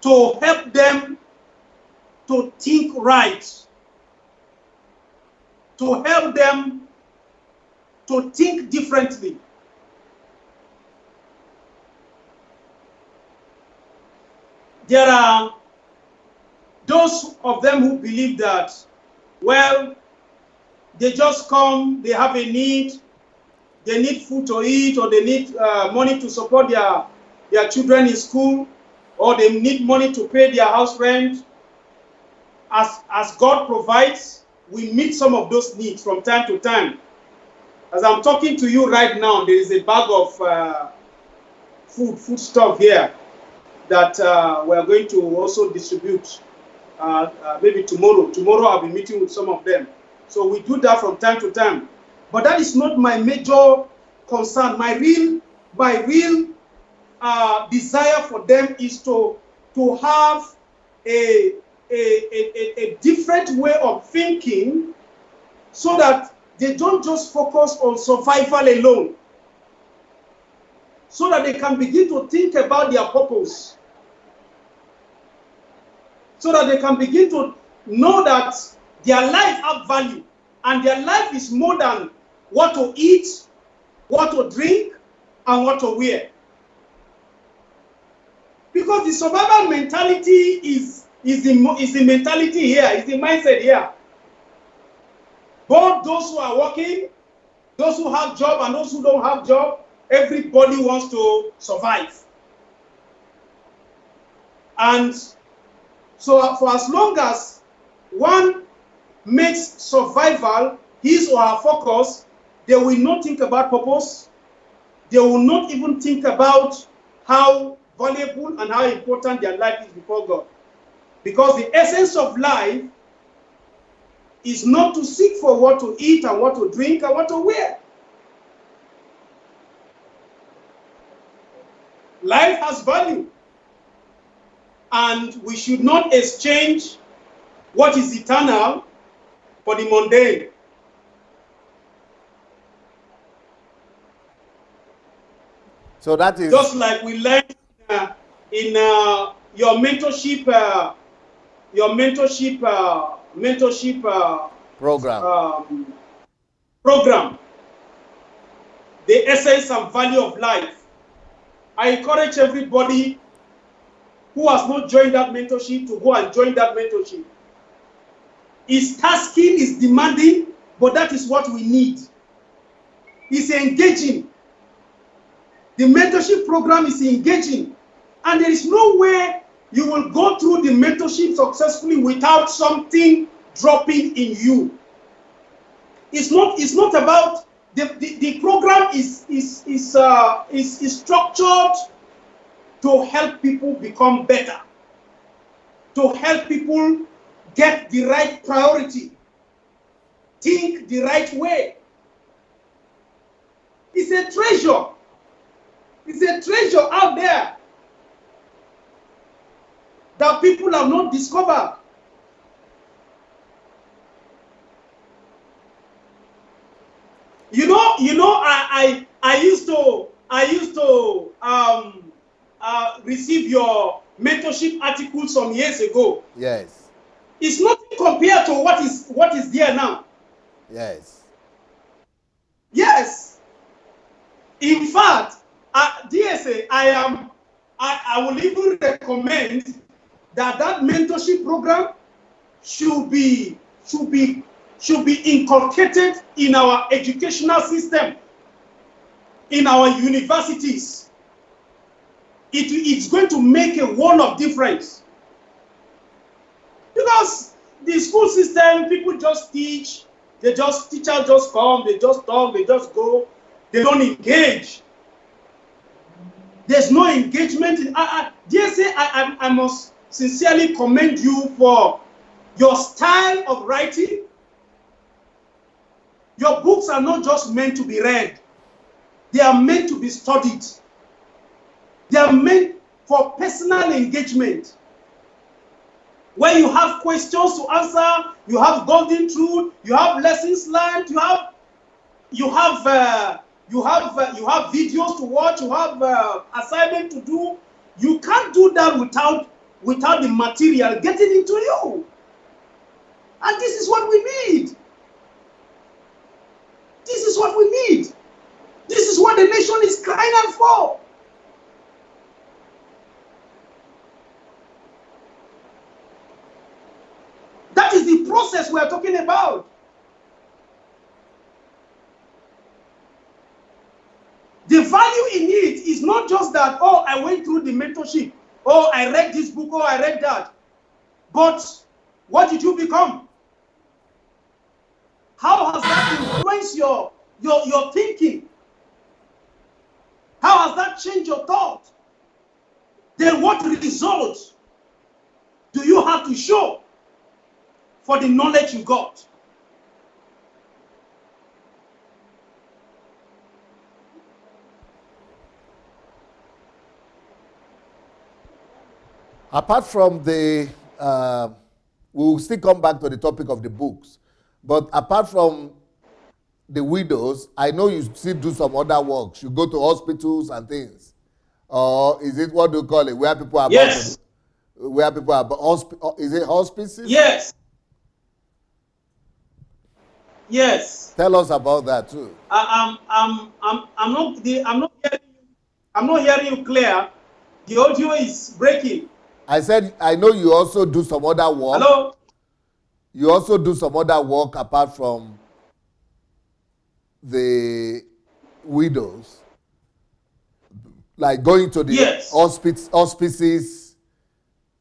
to help them to think right, to help them to think differently. There are those of them who believe that, well, they just come, they have a need, they need food to eat, or they need money to support their children in school, or they need money to pay their house rent. As God provides, we meet some of those needs from time to time. As I'm talking to you right now, there is a bag of food stuff here that we are going to also distribute maybe tomorrow. Tomorrow I'll be meeting with some of them. So we do that from time to time. But that is not my major concern. My real desire for them is to have a different way of thinking, so that they don't just focus on survival alone, so that they can begin to think about their purpose, so that they can begin to know that their life has value, and their life is more than what to eat, what to drink, and what to wear. Because the survival mentality is the mentality here, is the mindset here. Both those who are working, those who have job, and those who don't have job, everybody wants to survive. And so for as long as one makes survival his or her focus, they will not think about purpose. They will not even think about how valuable and how important their life is before God. Because the essence of life is not to seek for what to eat and what to drink and what to wear. Life has value, and we should not exchange what is eternal for the mundane. So that is just like we learned in your mentorship program, the essence and value of life. I encourage everybody who has not joined that mentorship to go and join that mentorship. It's tasking, it's demanding, but that is what we need. It's engaging. The mentorship program is engaging, and there is no way you will go through the mentorship successfully without something dropping in you. It's not about the program is structured to help people become better, to help people get the right priority, think the right way. It's a treasure. It's a treasure out there that people have not discovered. I used to receive your mentorship article some years ago. Yes. It's nothing compared to what is there now. Yes. Yes. In fact, DSA, I will even recommend that mentorship program should be inculcated in our educational system. in our universities, it's going to make a world of difference. Because the school system, people just teach, teachers just come, they just talk, they just go, they don't engage. There's no engagement. Dare say, I must sincerely commend you for your style of writing. Your books are not just meant to be read. They are meant to be studied. They are meant for personal engagement. When you have questions to answer, you have golden truth, you have lessons learned, you have videos to watch, you have assignment to do. You can't do that without the material getting into you. And this is what we need. This is what we need. This is what the nation is crying out for. That is the process we are talking about. The value in it is not just that, oh, I went through the mentorship, oh, I read this book, oh, I read that. But what did you become? How has that influenced your thinking? How has that changed your thought? Then what results do you have to show for the knowledge you got? Apart from the, we'll still come back to the topic of the books, but apart from the widows, I know you still do some other works. You go to hospitals and things. Or is it, what do you call it, where people are Yes. where people are, is it hospices? Yes. Yes. Tell us about that too. I'm not hearing you clear. The audio is breaking. I said, I know you also do some other work. Hello? You also do some other work apart from the widows, like going to the Yes. hospices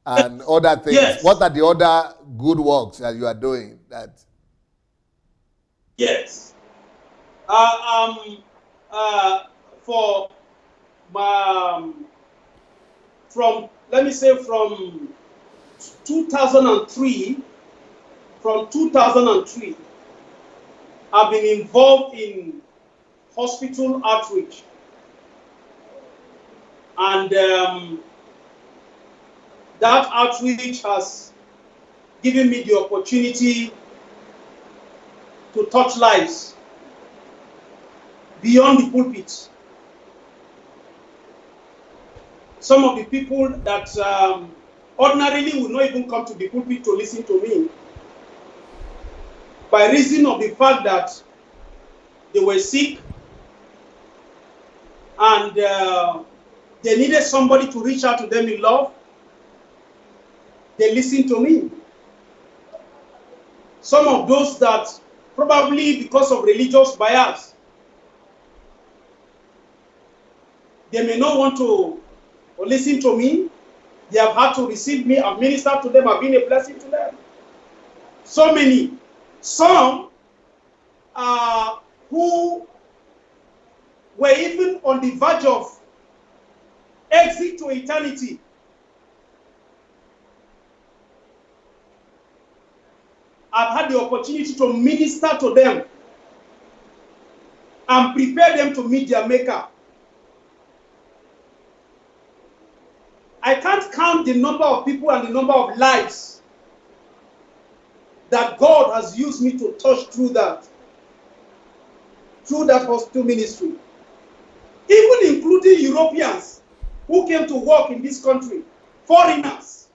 and other things. Yes. What are the other good works that you are doing? Yes. For my, let me say from 2003, I've been involved in hospital outreach. And that outreach has given me the opportunity to touch lives beyond the pulpit. Some of the people that ordinarily would not even come to the pulpit to listen to me, by reason of the fact that they were sick and they needed somebody to reach out to them in love, they listened to me. Some of those that probably because of religious bias, they may not want to listen to me. They have had to receive me. I've ministered to them. I've been a blessing to them. So many. Some who were even on the verge of exit to eternity. I've had the opportunity to minister to them and prepare them to meet their Maker. I can't count the number of people and the number of lives that God has used me to touch through that hospital ministry. Even including Europeans who came to work in this country, foreigners.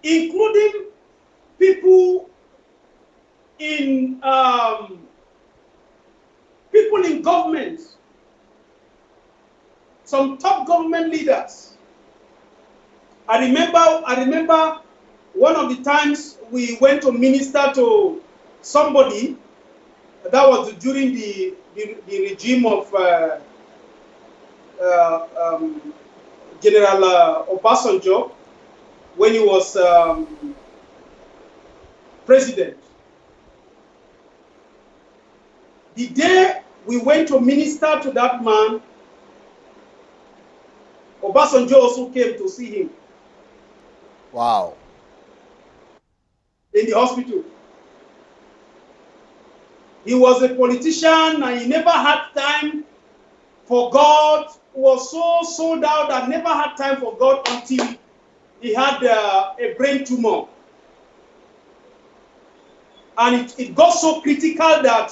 Including people in government, some top government leaders. I remember one of the times we went to minister to somebody, that was during the regime of General Obasanjo, when he was president. The day we went to minister to that man, Obasanjo also came to see him. Wow. In the hospital. He was a politician and he never had time for God. He was so sold out and never had time for God until he had a brain tumor. And it got so critical that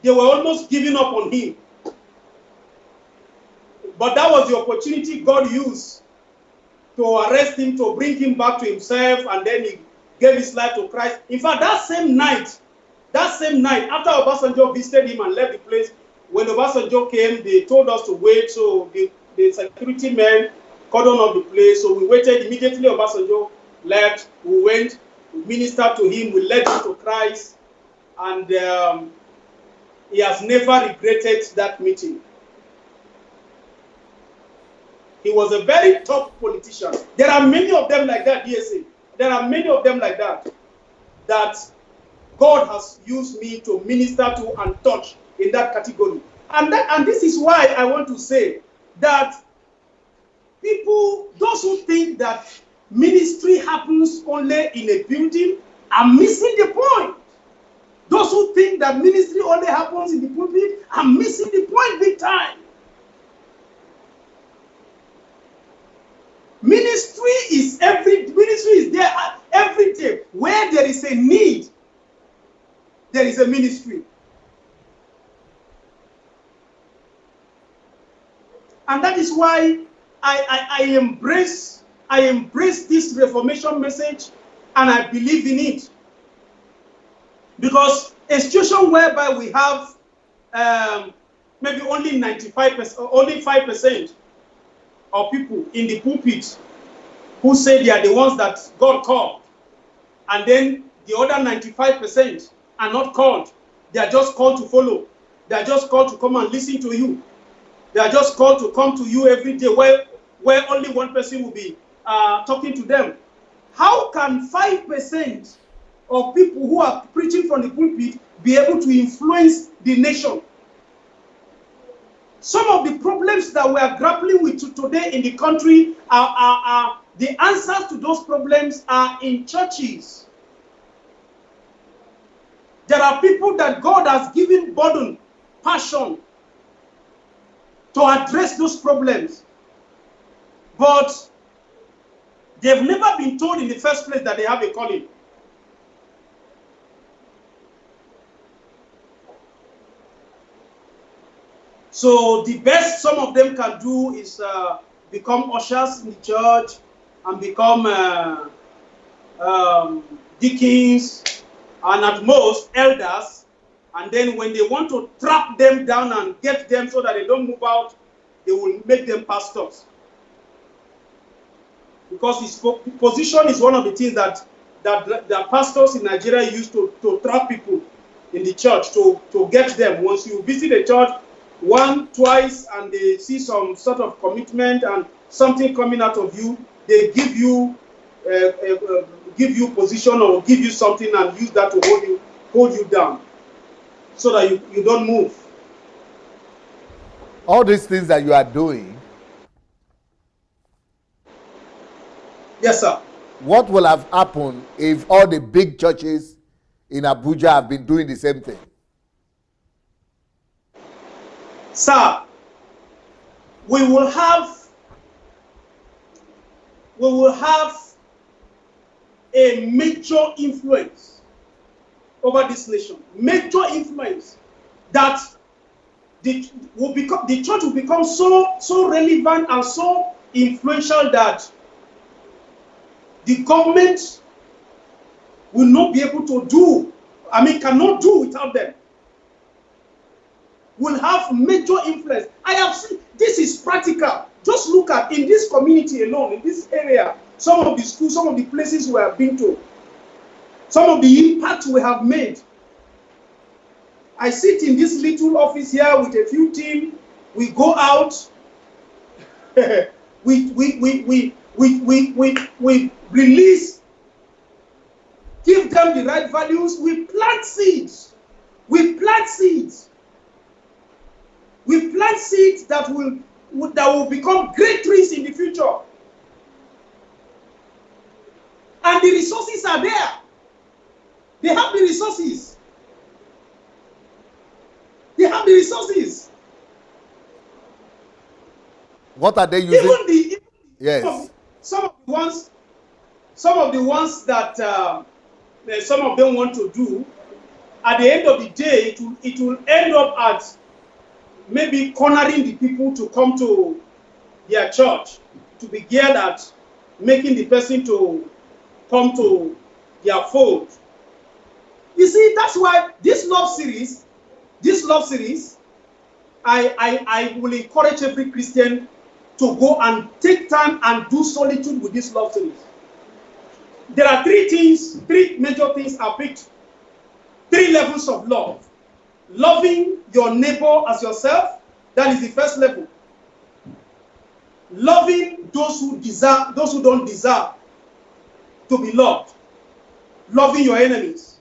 they were almost giving up on him. But that was the opportunity God used to arrest him, to bring him back to himself, and then he gave his life to Christ. In fact, that same night, after Obasanjo visited him and left the place, when Obasanjo came, they told us to wait, so the security men cordoned off the place, so we waited. Immediately Obasanjo left, we went, we ministered to him, we led him to Christ, and he has never regretted that meeting. He was a very tough politician. There are many of them like that, DSA. There are many of them like that, that God has used me to minister to and touch in that category. And this is why I want to say that people, those who think that ministry happens only in a building, are missing the point. Those who think that ministry only happens in the pulpit are missing the point big time. Ministry is there every day. Where there is a need, there is a ministry. And that is why I embrace this Reformation message, and I believe in it. Because a situation whereby we have maybe only 95%, only 5% of people in the pulpit who say they are the ones that God called, and then the other 95% are not called. They are just called to follow. They are just called to come and listen to you. They are just called to come to you every day, where only one person will be talking to them. How can 5% of people who are preaching from the pulpit be able to influence the nation? Some of the problems that we are grappling with today in the country are the answers to those problems are in churches. There are people that God has given burden, passion to address those problems, but they've never been told in the first place that they have a calling. So the best some of them can do is become ushers in the church and become deacons and at most elders. And then when they want to trap them down and get them so that they don't move out, they will make them pastors. Because his position is one of the things that the pastors in Nigeria use to trap people in the church, to get them. Once you visit a church, one, twice, and they see some sort of commitment and something coming out of you, they give you position or give you something and use that to hold you down, so that you don't move. All these things that you are doing, yes, sir. What will have happened if all the big churches in Abuja have been doing the same thing? Sir, we will have a major influence over this nation. Major influence that the church will become so relevant and so influential that the government will not be able to cannot do without them. Will have major influence. I have seen, this is practical. Just look at in this community alone, in this area, some of the schools, some of the places we have been to, some of the impact we have made. I sit in this little office here with a few team. We go out. we release, give them the right values. We plant seeds. We plant seeds. We plant seeds that will become great trees in the future. And the resources are there. They have the resources. They have the resources. What are they using? Even yes. Some of the ones that some of them want to do, at the end of the day, it will end up at maybe cornering the people to come to their church, to be geared at making the person to come to their fold. You see, that's why this love series, I will encourage every Christian to go and take time and do solitude with this love series. There are three major things I picked. 3 levels of love. Loving your neighbor as yourself, that is the first level. Loving those who don't deserve to be loved. Loving your enemies.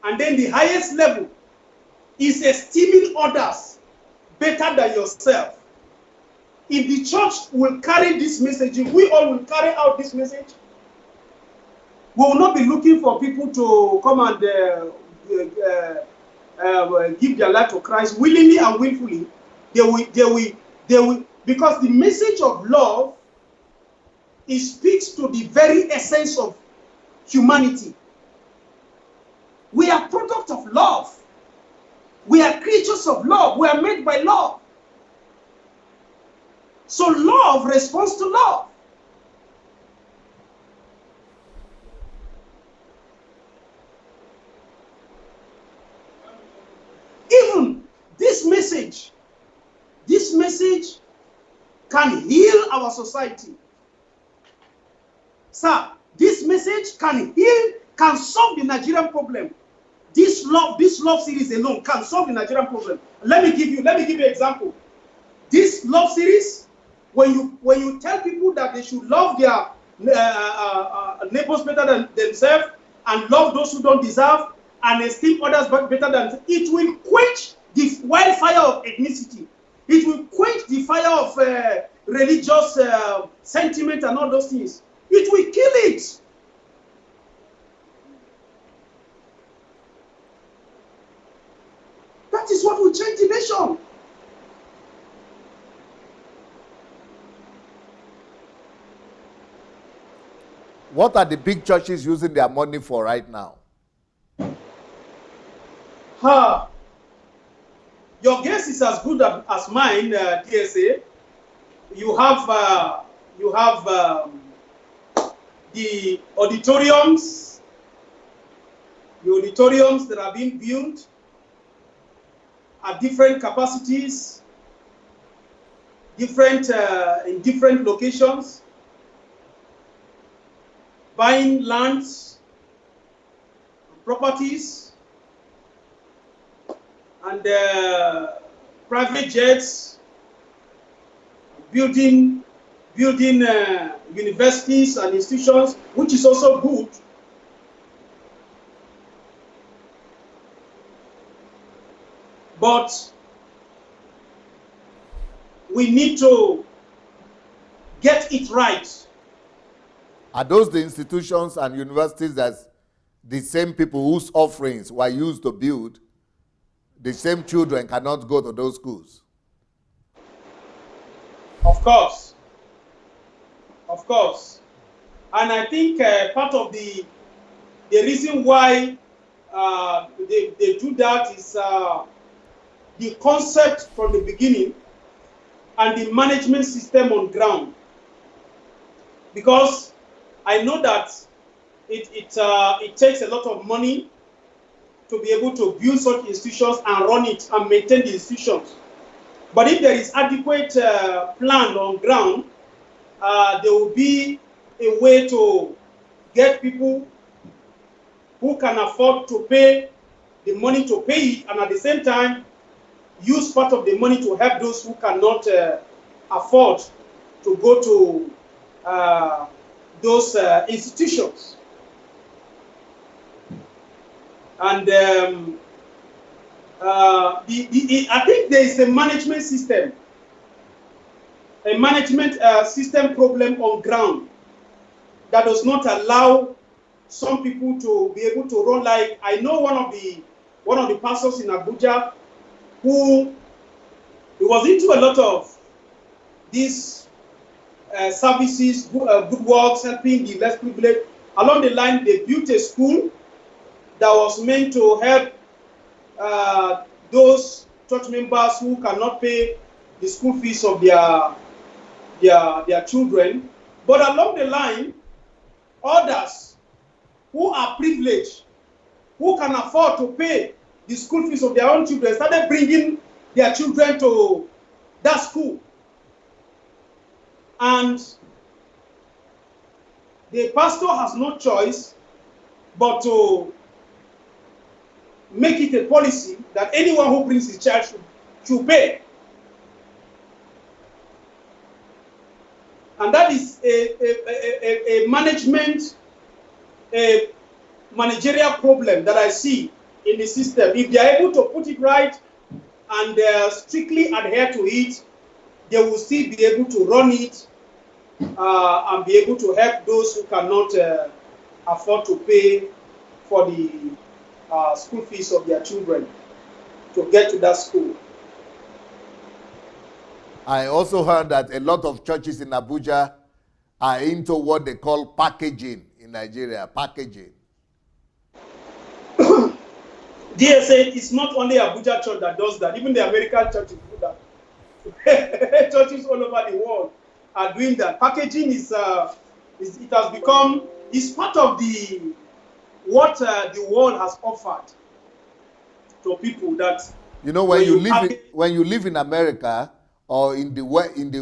And then the highest level is esteeming others better than yourself. If the church will carry this message, if we all will carry out this message, we will not be looking for people to come and give their life to Christ willingly and willfully. They will, because the message of love, it speaks to the very essence of humanity. We are product of love. We are creatures of love. We are made by love. So love responds to love. Even this message can heal our society. Sir, this message can solve the Nigerian problem. This love series alone can solve the Nigerian problem. Let me give you an example. This love series, when you tell people that they should love their neighbors better than themselves and love those who don't deserve and esteem others better than, it will quench the wildfire of ethnicity. It will quench the fire of religious sentiment and all those things. It will kill it. That is what will change the nation. What are the big churches using their money for right now? Your guess is as good as mine, DSA. You have the auditoriums that are being built at different capacities, in different locations, buying lands, properties, and private jets, building universities and institutions, which is also good. But we need to get it right. Are those the institutions and universities that the same people whose offerings were used to build, the same children cannot go to those schools? Of course. And I think part of the reason why they do that is the concept from the beginning and the management system on ground. Because I know that it takes a lot of money to be able to build such institutions and run it and maintain the institutions. But if there is adequate plan on ground, there will be a way to get people who can afford to pay the money to pay it, and at the same time use part of the money to help those who cannot afford to go to those institutions. And I think there is a management system problem on ground that does not allow some people to be able to run. Like, I know one of the pastors in Abuja who he was into a lot of these services, good works, helping the less privileged. Along the line, they built a school that was meant to help those church members who cannot pay the school fees of their children. But along the line, others who are privileged, who can afford to pay the school fees of their own children, started bringing their children to that school. And the pastor has no choice but to make it a policy that anyone who brings his child should pay. And that is a managerial problem that I see in the system. If they are able to put it right and strictly adhere to it, they will still be able to run it and be able to help those who cannot afford to pay for the school fees of their children to get to that school. I also heard that a lot of churches in Abuja are into what they call packaging in Nigeria. Packaging. DSA is not only Abuja church that does that. Even the American churches do that. Churches all over the world are doing that. Packaging it has become, it's part of what the world has offered to people. That when you live in America or in the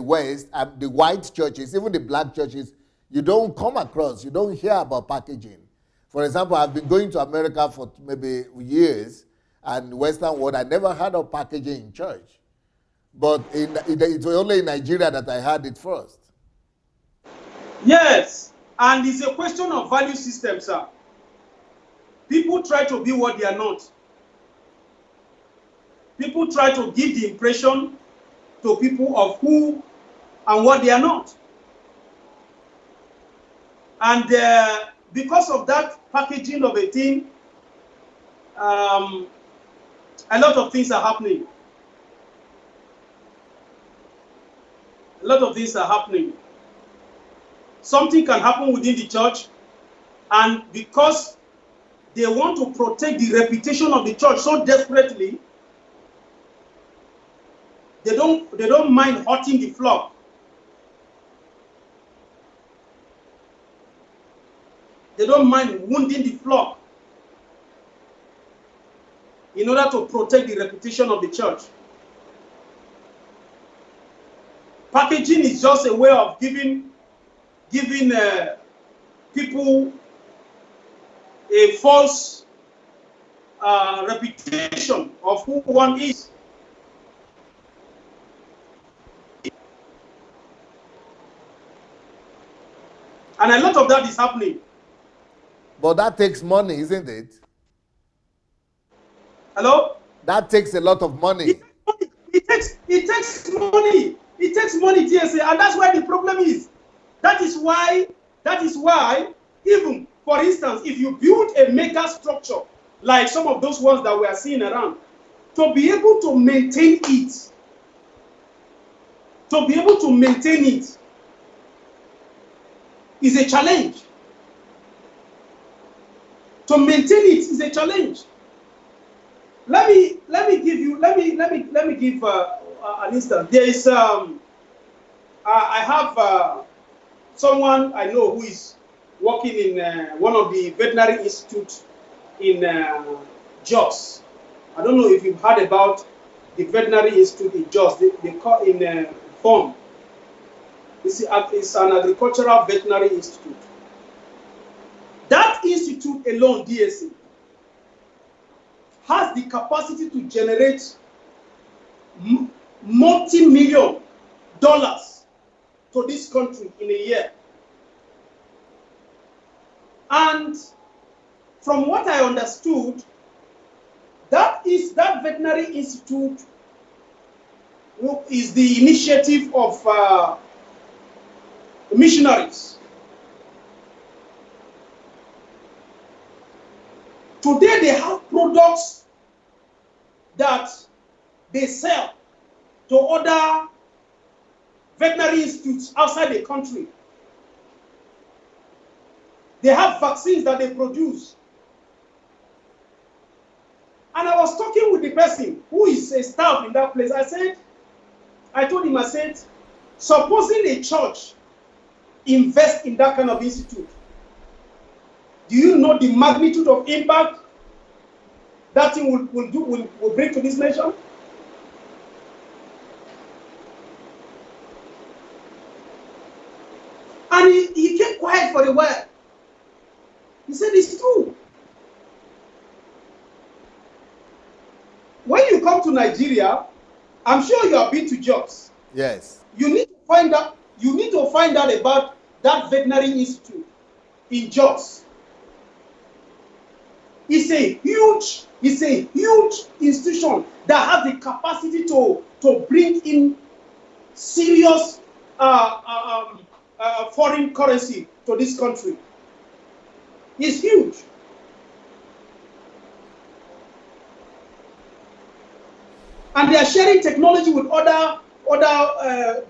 West, the white churches, even the black churches, you don't hear about packaging. For example, I've been going to America for maybe years, and Western world, I never heard of packaging in church. But it's only in Nigeria that I heard it first. Yes, and it's a question of value system, sir. People try to be what they are not. People try to give the impression to people of who and what they are not. And because of that packaging of a thing, a lot of things are happening. A lot of things are happening. Something can happen within the church, and because they want to protect the reputation of the church so desperately, they don't mind hurting the flock. They don't mind wounding the flock in order to protect the reputation of the church. Packaging is just a way of giving people a false reputation of who one is. And a lot of that is happening. But that takes money, isn't it? Hello? That takes a lot of money. It takes money. It takes money, TSA, and that's where the problem is. That is why, even, for instance, if you build a mega structure, like some of those ones that we are seeing around, to be able to maintain it, is a challenge. To maintain it is a challenge. Let me give an instance. There is I have someone I know who is working in one of the veterinary institutes in Jos. I don't know if you've heard about the veterinary institute in Jos. They call in Form. It's an agricultural veterinary institute. That institute alone, DSA, has the capacity to generate multi-million dollars to this country in a year. And from what I understood, that veterinary institute is the initiative of missionaries. Today they have products that they sell to other veterinary institutes outside the country. They have vaccines that they produce. And I was talking with the person who is a staff in that place. I told him, I said, supposing a church invest in that kind of institute, do you know the magnitude of impact that thing will bring to this nation? And he kept quiet for a while. He said, it's true. When you come to Nigeria, I'm sure you have been to Jos. Yes. You need to find out about that veterinary institute in Jos. It's a huge institution that has the capacity to bring in serious foreign currency to this country. It's huge. And they are sharing technology with other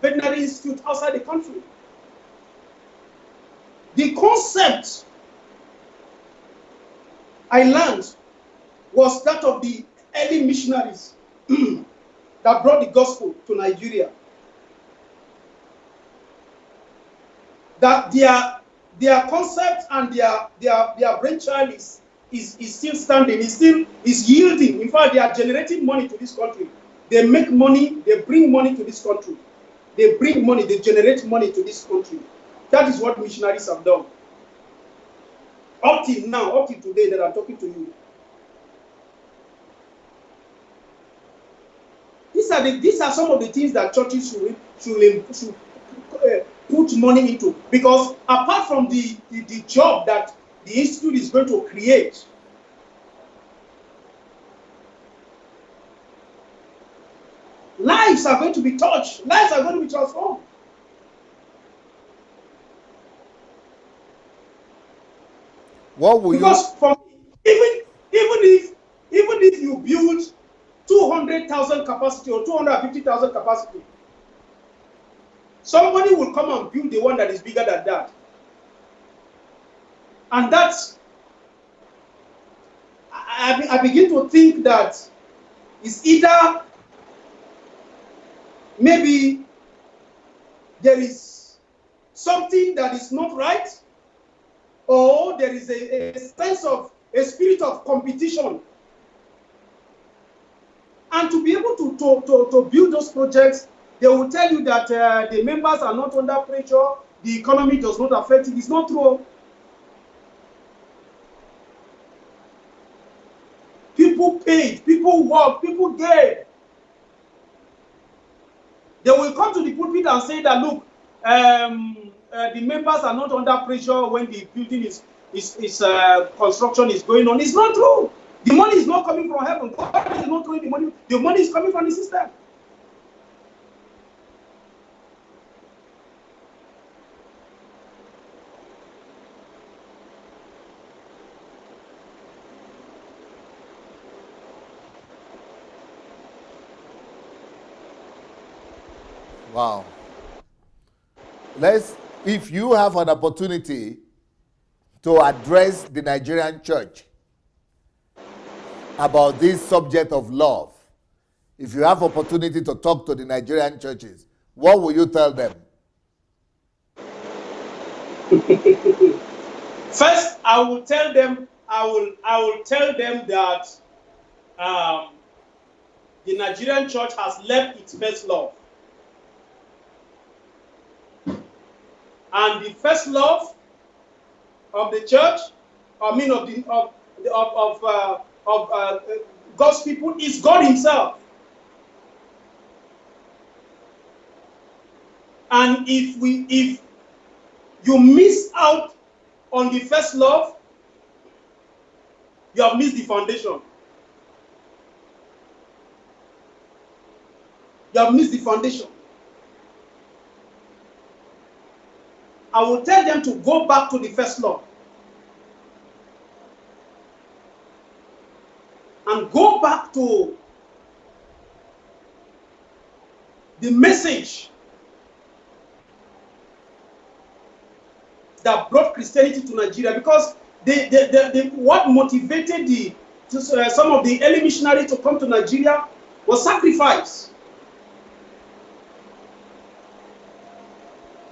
veterinary institutes outside the country. The concept I learned was that of the early missionaries that brought the gospel to Nigeria. That their concept and their brainchild is still standing, is yielding. In fact, they are generating money to this country. They make money, they bring money to this country. They bring money, they generate money to this country. That is what missionaries have done. Up till now, up till today that I'm talking to you. These are some of the things that churches should put money into. Because apart from the job that the institute is going to create, lives are going to be touched, lives are going to be transformed. What will because from even if you build 200,000 capacity or 250,000 capacity, somebody will come and build the one that is bigger than that. And that's, I begin to think that it's either maybe there is something that is not right, or there is a sense of a spirit of competition. And to be able to build those projects, they will tell you that the members are not under pressure, the economy does not affect it. It's not true. People paid, people worked, people gave. They will come to the pulpit and say that, look, the members are not under pressure when the building construction is going on. It's not true. The money is not coming from heaven. God is not throwing the money. The money is coming from the system. Wow. If you have an opportunity to address the Nigerian church about this subject of love, if you have opportunity to talk to the Nigerian churches, what will you tell them? First, I will tell them that the Nigerian church has left its first love. And the first love of the church, I mean of God's people, is God Himself. And if you miss out on the first love, you have missed the foundation. You have missed the foundation. I will tell them to go back to the first love. And go back to the message that brought Christianity to Nigeria, because what motivated some of the early missionaries to come to Nigeria was sacrifice.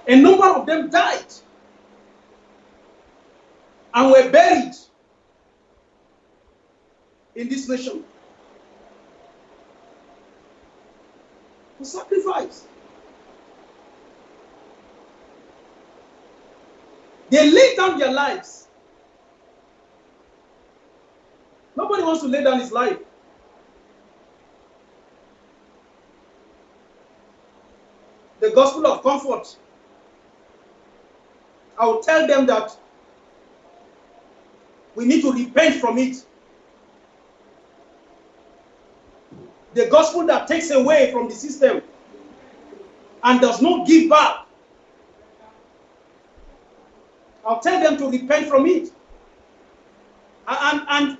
A number of them died and were buried in this nation. For sacrifice. They laid down their lives. Nobody wants to lay down his life. The gospel of comfort. I will tell them that we need to repent from it. The gospel that takes away from the system and does not give back. I'll tell them to repent from it. And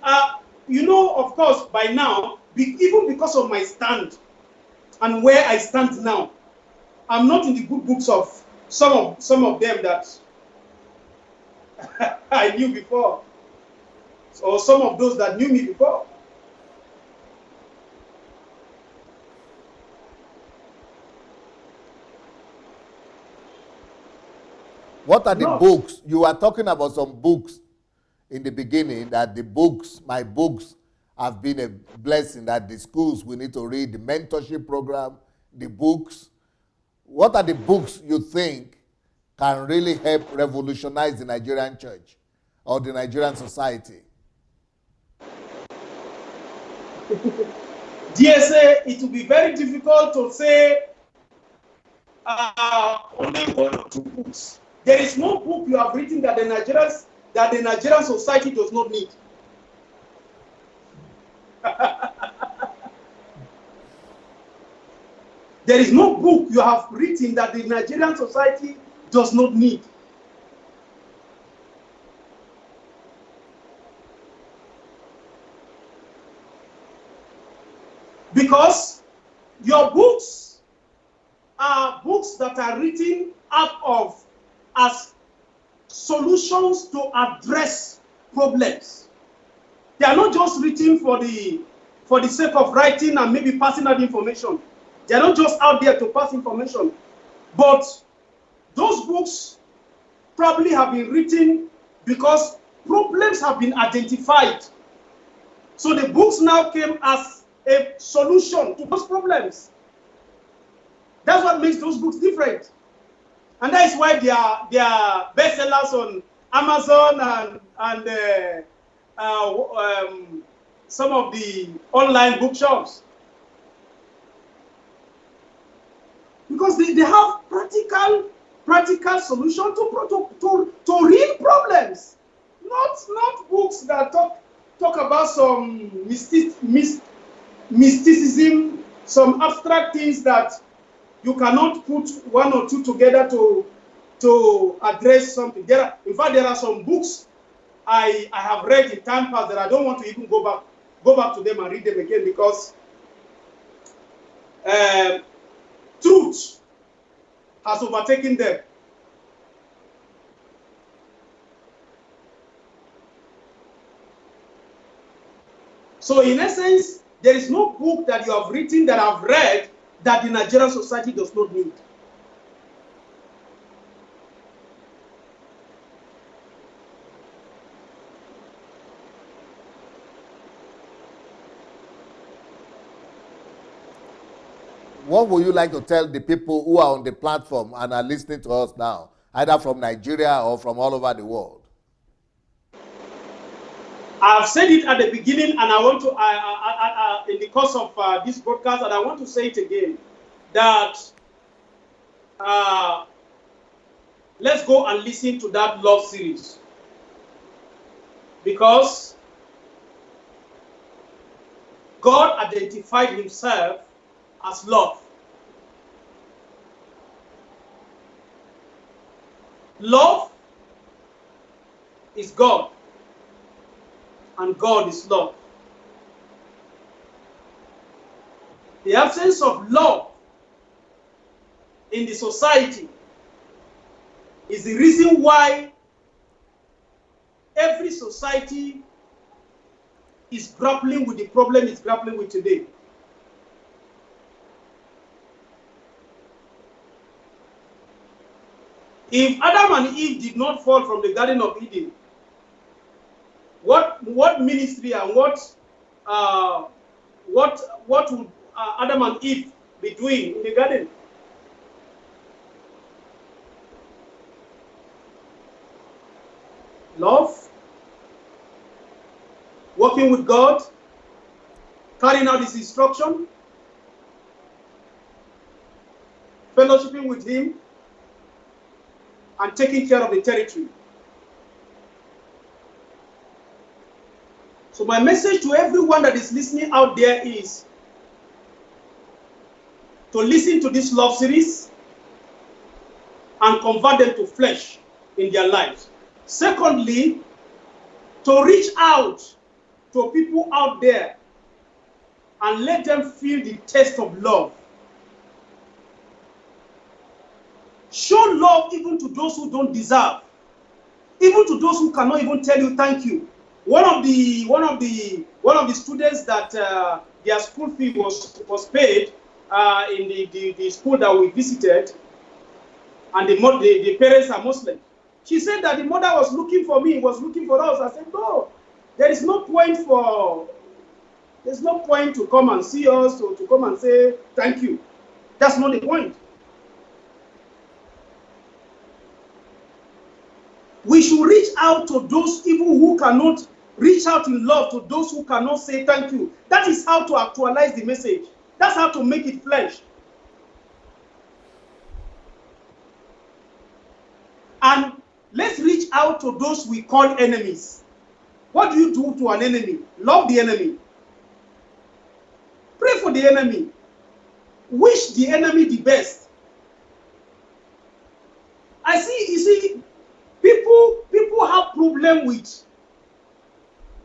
you know, of course, by now, even because of my stand and where I stand now, I'm not in the good books of some of them that I knew before, or some of those that knew me before. What are the books? You are talking about some books in the beginning, that the books, my books, have been a blessing, that the schools we need to read, the mentorship program, the books. What are the books you think can really help revolutionize the Nigerian church or the Nigerian society? DSA, it will be very difficult to say only one or two books. There is no book you have written that the Nigerian society does not need. There is no book you have written that the Nigerian society does not need. Because your books are books that are written out of as solutions to address problems. They are not just written for the sake of writing and maybe passing out information. They are not just out there to pass information. But those books probably have been written because problems have been identified. So the books now came as a solution to those problems. That's what makes those books different. And that is why they are bestsellers on Amazon and some of the online bookshops. Because they have practical solution to real problems. Not books that talk about some mysticism, some abstract things that you cannot put one or two together to address something. In fact, there are some books I have read in time past that I don't want to even go back to them and read them again, because truth has overtaken them. So in essence, there is no book that you have written that I've read that the Nigerian society does not need. What would you like to tell the people who are on the platform and are listening to us now either from Nigeria or from all over the world? I've said it at the beginning, and I want to, in the course of this broadcast, and I want to say it again, that let's go and listen to that love series, because God identified himself as love. Love is God, and God is love. The absence of love in the society is the reason why every society is grappling with the problem it's grappling with today. If Adam and Eve did not fall from the Garden of Eden, what ministry and what would Adam and Eve be doing in the garden? Love, working with God, carrying out his instruction, fellowshipping with him, and taking care of the territory. So my message to everyone that is listening out there is to listen to this love series and convert them to flesh in their lives. Secondly, to reach out to people out there and let them feel the taste of love. Show love even to those who don't deserve, even to those who cannot even tell you thank you. One of the students that their school fee was paid in the school that we visited, and the parents are Muslim. She said that the mother was looking for me, was looking for us. I said, no, there's no point to come and see us or to come and say thank you. That's not the point. We should reach out to those even who cannot reach out in love, to those who cannot say thank you. That is how to actualize the message. That's how to make it flesh. And let's reach out to those we call enemies. What do you do to an enemy? Love the enemy. Pray for the enemy. Wish the enemy the best. You see, people have problem with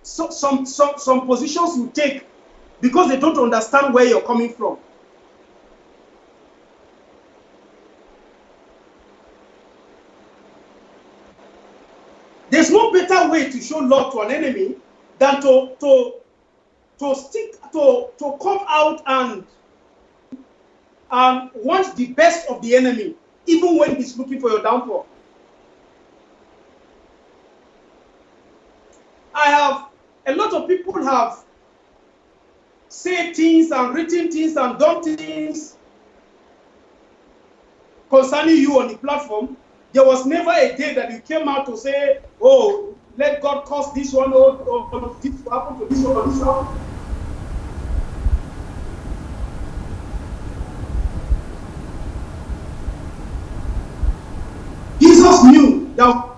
some positions you take because they don't understand where you're coming from. There's no better way to show love to an enemy than to come out and want the best of the enemy, even when he's looking for your downfall. A lot of people have said things and written things and done things concerning you on the platform. There was never a day that you came out to say, oh, let God cause this one or this to happen to this one or this one. Jesus knew that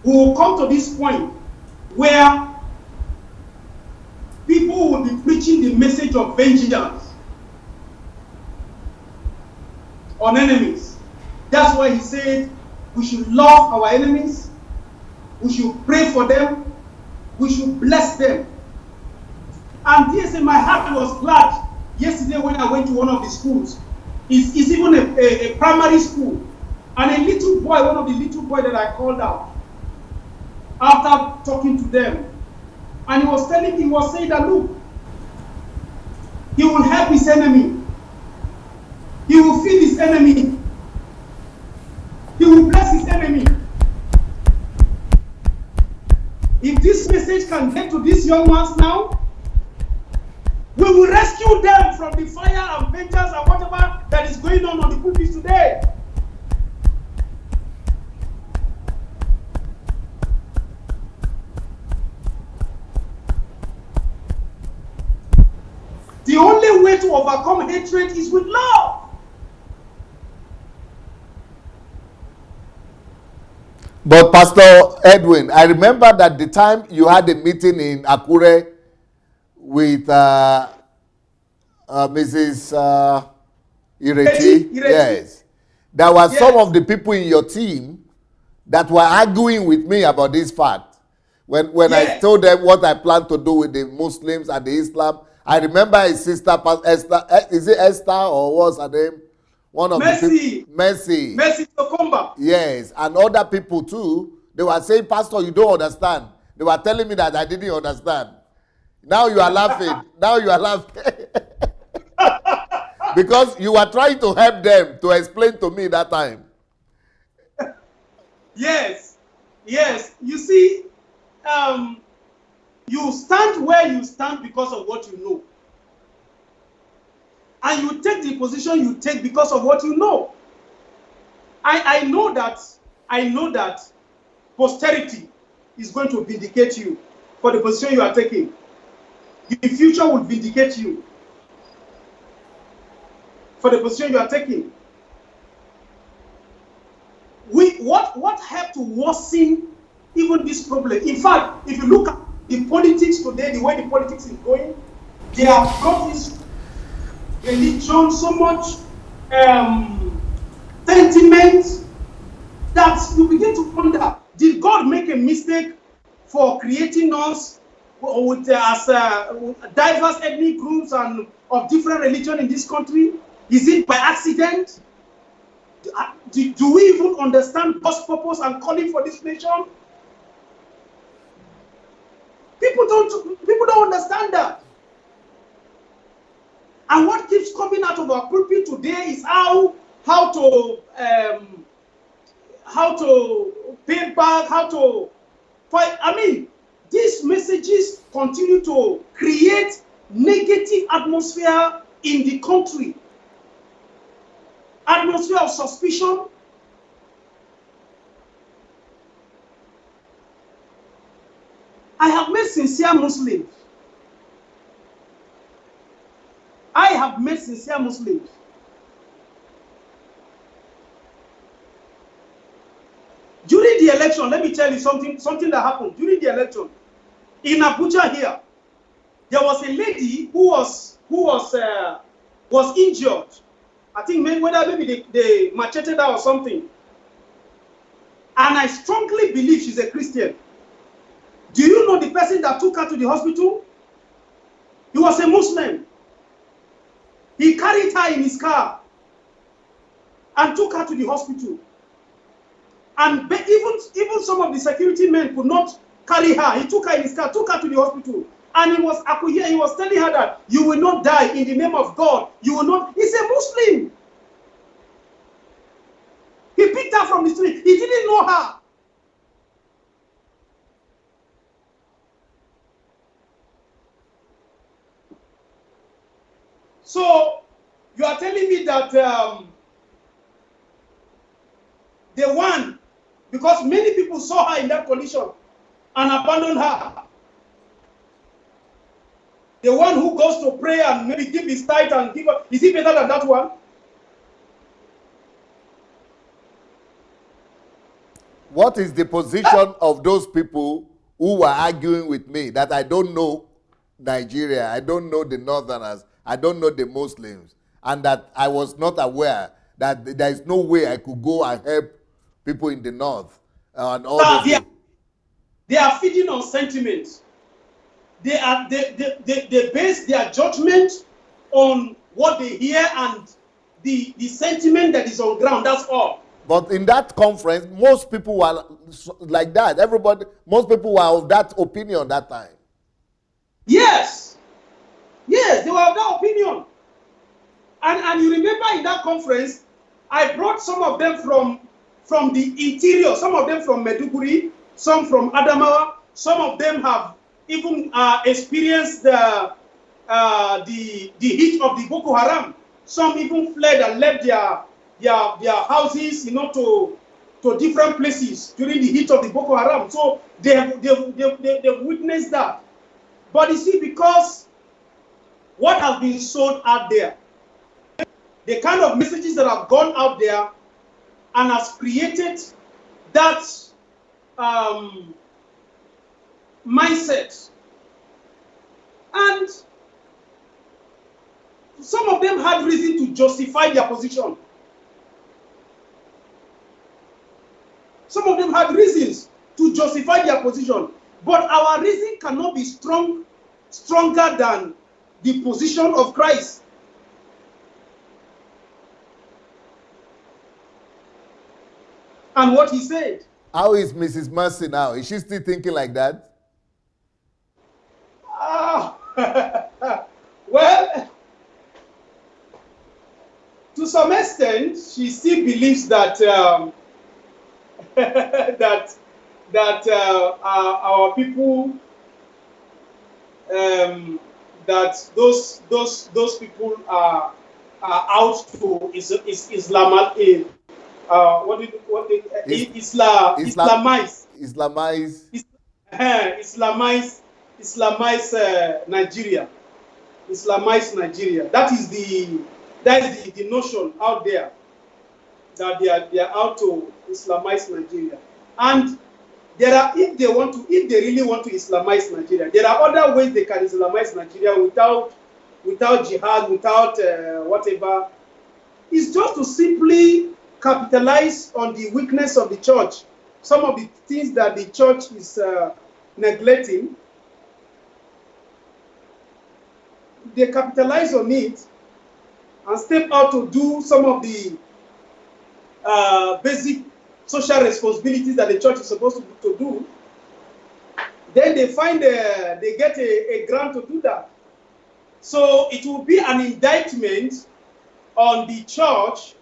we will come to this point where people will be preaching the message of vengeance on enemies. That's why he said we should love our enemies, we should pray for them, we should bless them. And yes, my heart was glad yesterday when I went to one of the schools. It's even a primary school. And a little boy, one of the little boys that I called out, after talking to them, and he was saying that, look, he will help his enemy. He will feed his enemy. He will bless his enemy. If this message can get to these young ones now, we will rescue them from the fire and vengeance and whatever that is going on the pulpit today. to overcome hatred is with love. But Pastor Edwin, I remember that the time you had a meeting in Akure with Mrs. Ireti. Yes. There were some of the people in your team that were arguing with me about this fact. When I told them what I plan to do with the Muslims and the Islam, I remember his sister, Esther, is it Esther or what's her name? One of the people, Mercy Tokomba. Yes, and other people too. They were saying, Pastor, you don't understand. They were telling me that I didn't understand. Now you are laughing. Now you are laughing. Because you were trying to help them to explain to me that time. Yes. You see, you stand where you stand because of what you know. And you take the position you take because of what you know. I know that posterity is going to vindicate you for the position you are taking. The future will vindicate you for the position you are taking. What helped to worsen even this problem? In fact, if you look at the politics today, the way the politics is going, they have brought this religion so much sentiment that you begin to wonder, did God make a mistake for creating us with diverse ethnic groups and of different religion in this country? Is it by accident? Do we even understand God's purpose and calling for this nation? People don't understand that. And what keeps coming out of our pulpit today is how to pay back, how to fight. I mean, these messages continue to create negative atmosphere in the country. Atmosphere of suspicion. I have met sincere Muslims. During the election, let me tell you something that happened. During the election, in Abuja here, there was a lady who was injured. I think maybe they macheted her or something. And I strongly believe she's a Christian. Do you know the person that took her to the hospital? He was a Muslim. He carried her in his car and took her to the hospital. And even some of the security men could not carry her. He took her in his car, took her to the hospital. And he was telling her that you will not die in the name of God. You will not. He's a Muslim. He picked her from the street. He didn't know her. So you are telling me that the one, because many people saw her in that condition and abandoned her. The one who goes to pray and maybe give his tithe and give up, is he better than that one? What is the position of those people who were arguing with me that I don't know Nigeria, I don't know the Northerners, I don't know the Muslims, and that I was not aware that there is no way I could go and help people in the North and all those things? They are feeding on sentiments. They base their judgment on what they hear and the sentiment that is on ground. That's all. But in that conference, most people were like that. Most people were of that opinion that time. Yes, they were of that opinion. And you remember in that conference, I brought some of them from the interior, some of them from Maiduguri, some from Adamawa, some of them have even experienced the heat of the Boko Haram. Some even fled and left their houses, to different places during the heat of the Boko Haram. So they've witnessed that. But you see, because what has been sold out there, the kind of messages that have gone out there and has created that mindset. And some of them had reason to justify their position. Some of them had reasons to justify their position. But our reason cannot be stronger than the position of Christ. And what he said. How is Mrs. Mercy now? Is she still thinking like that? Well, to some extent, she still believes that our people, that those people are out to Islamize. Islamize Nigeria. Islamize Nigeria. That is the notion out there, that they are out to Islamize Nigeria. And if they really want to Islamize Nigeria, there are other ways they can Islamize Nigeria without jihad, without whatever. It's just to simply capitalize on the weakness of the church. Some of the things that the church is neglecting, they capitalize on it and step out to do some of the basic social responsibilities that the church is supposed to do. Then they find they get a grant to do that. So it will be an indictment on the church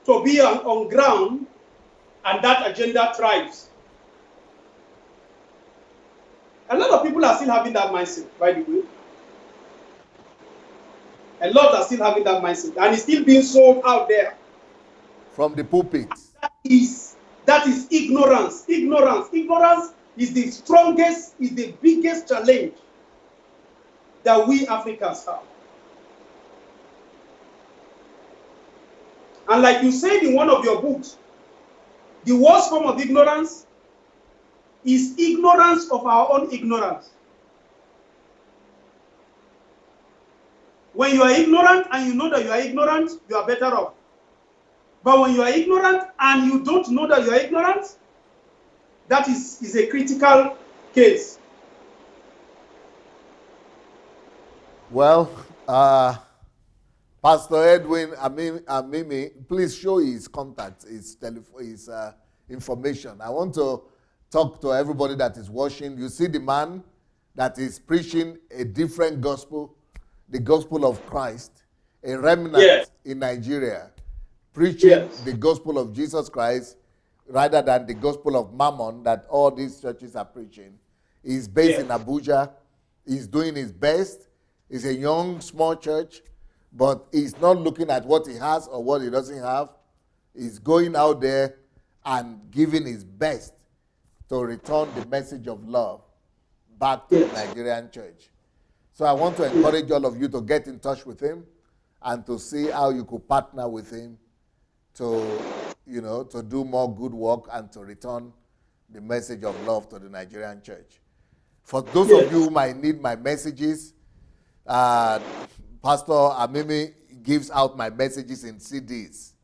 to be on ground, and that agenda thrives. A lot of people are still having that mindset, by the way. A lot are still having that mindset, and it's still being sold out there. From the pulpit. That is ignorance. Ignorance is the strongest, is the biggest challenge that we Africans have. And like you said in one of your books, the worst form of ignorance is ignorance of our own ignorance. When you are ignorant and you know that you are ignorant, you are better off. But when you are ignorant and you don't know that you are ignorant, that is a critical case. Well, Pastor Edwin Amimi, please show his contact, his information. I want to talk to everybody that is watching. You see the man that is preaching a different gospel, the gospel of Christ, a remnant in Nigeria, preaching the gospel of Jesus Christ rather than the gospel of Mammon that all these churches are preaching. He's based in Abuja. He's doing his best. It's a young, small church, but he's not looking at what he has or what he doesn't have. He's going out there and giving his best to return the message of love back to the Nigerian church. So I want to encourage all of you to get in touch with him and to see how you could partner with him to, to do more good work and to return the message of love to the Nigerian church. For those of you who might need my messages, Pastor Amimi gives out my messages in CDs.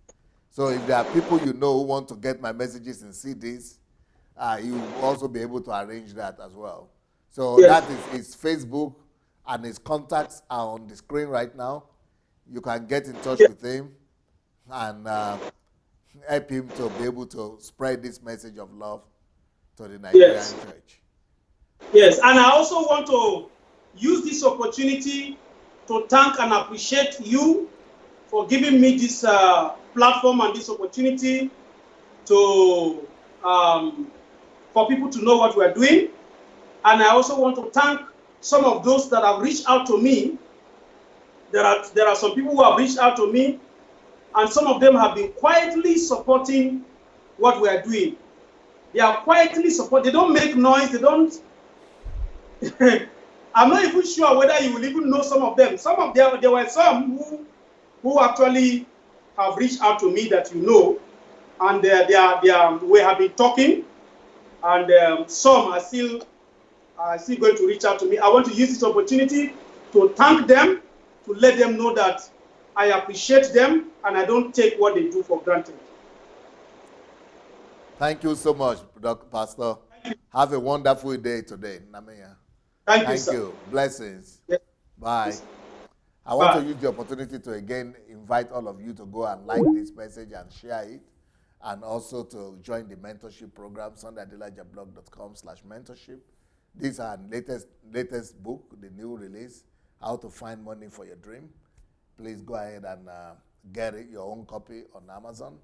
So if there are people you know who want to get my messages in CDs, you will also be able to arrange that as well. So that is his Facebook, and his contacts are on the screen right now. You can get in touch with him and help him to be able to spread this message of love to the Nigerian church. Yes, and I also want to use this opportunity to thank and appreciate you for giving me this platform and this opportunity to for people to know what we are doing. And I also want to thank some of those that have reached out to me. There are some people who have reached out to me, and some of them have been quietly supporting what we are doing. They are quietly supporting. They don't make noise. They don't. I'm not even sure whether you will even know some of them. Some of them, there were some who actually have reached out to me that you know, and we have been talking, and some are still going to reach out to me. I want to use this opportunity to thank them, to let them know that I appreciate them and I don't take what they do for granted. Thank you so much, Dr. Pastor. Have a wonderful day today. Namiya. Thank you, Thank sir. you. Blessings. Yes. Bye. Yes. I want to Bye. use the opportunity to again invite all of you to go and like this message and share it, and also to join the mentorship program, sundaydelijablog.com/mentorship. These are latest book, the new release, How to Find Money for Your Dream. Please go ahead and get it, your own copy on Amazon.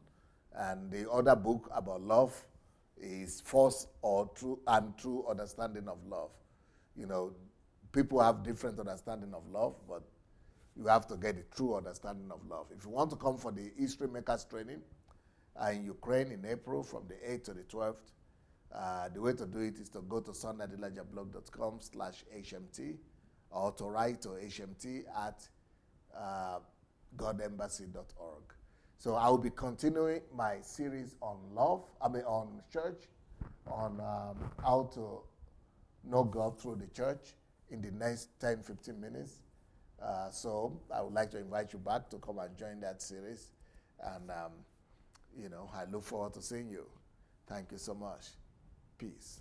And the other book about love is False or True and True Understanding of Love. You know, people have different understanding of love, but you have to get a true understanding of love. If you want to come for the History Makers training in Ukraine in April from the 8th to the 12th, the way to do it is to go to sundaydelijablog.com/HMT or to write to hmt@godembassy.org. So I will be continuing my series on love, on church, on how to know God through the church in the next 10, 15 minutes. So I would like to invite you back to come and join that series. And, I look forward to seeing you. Thank you so much. Peace.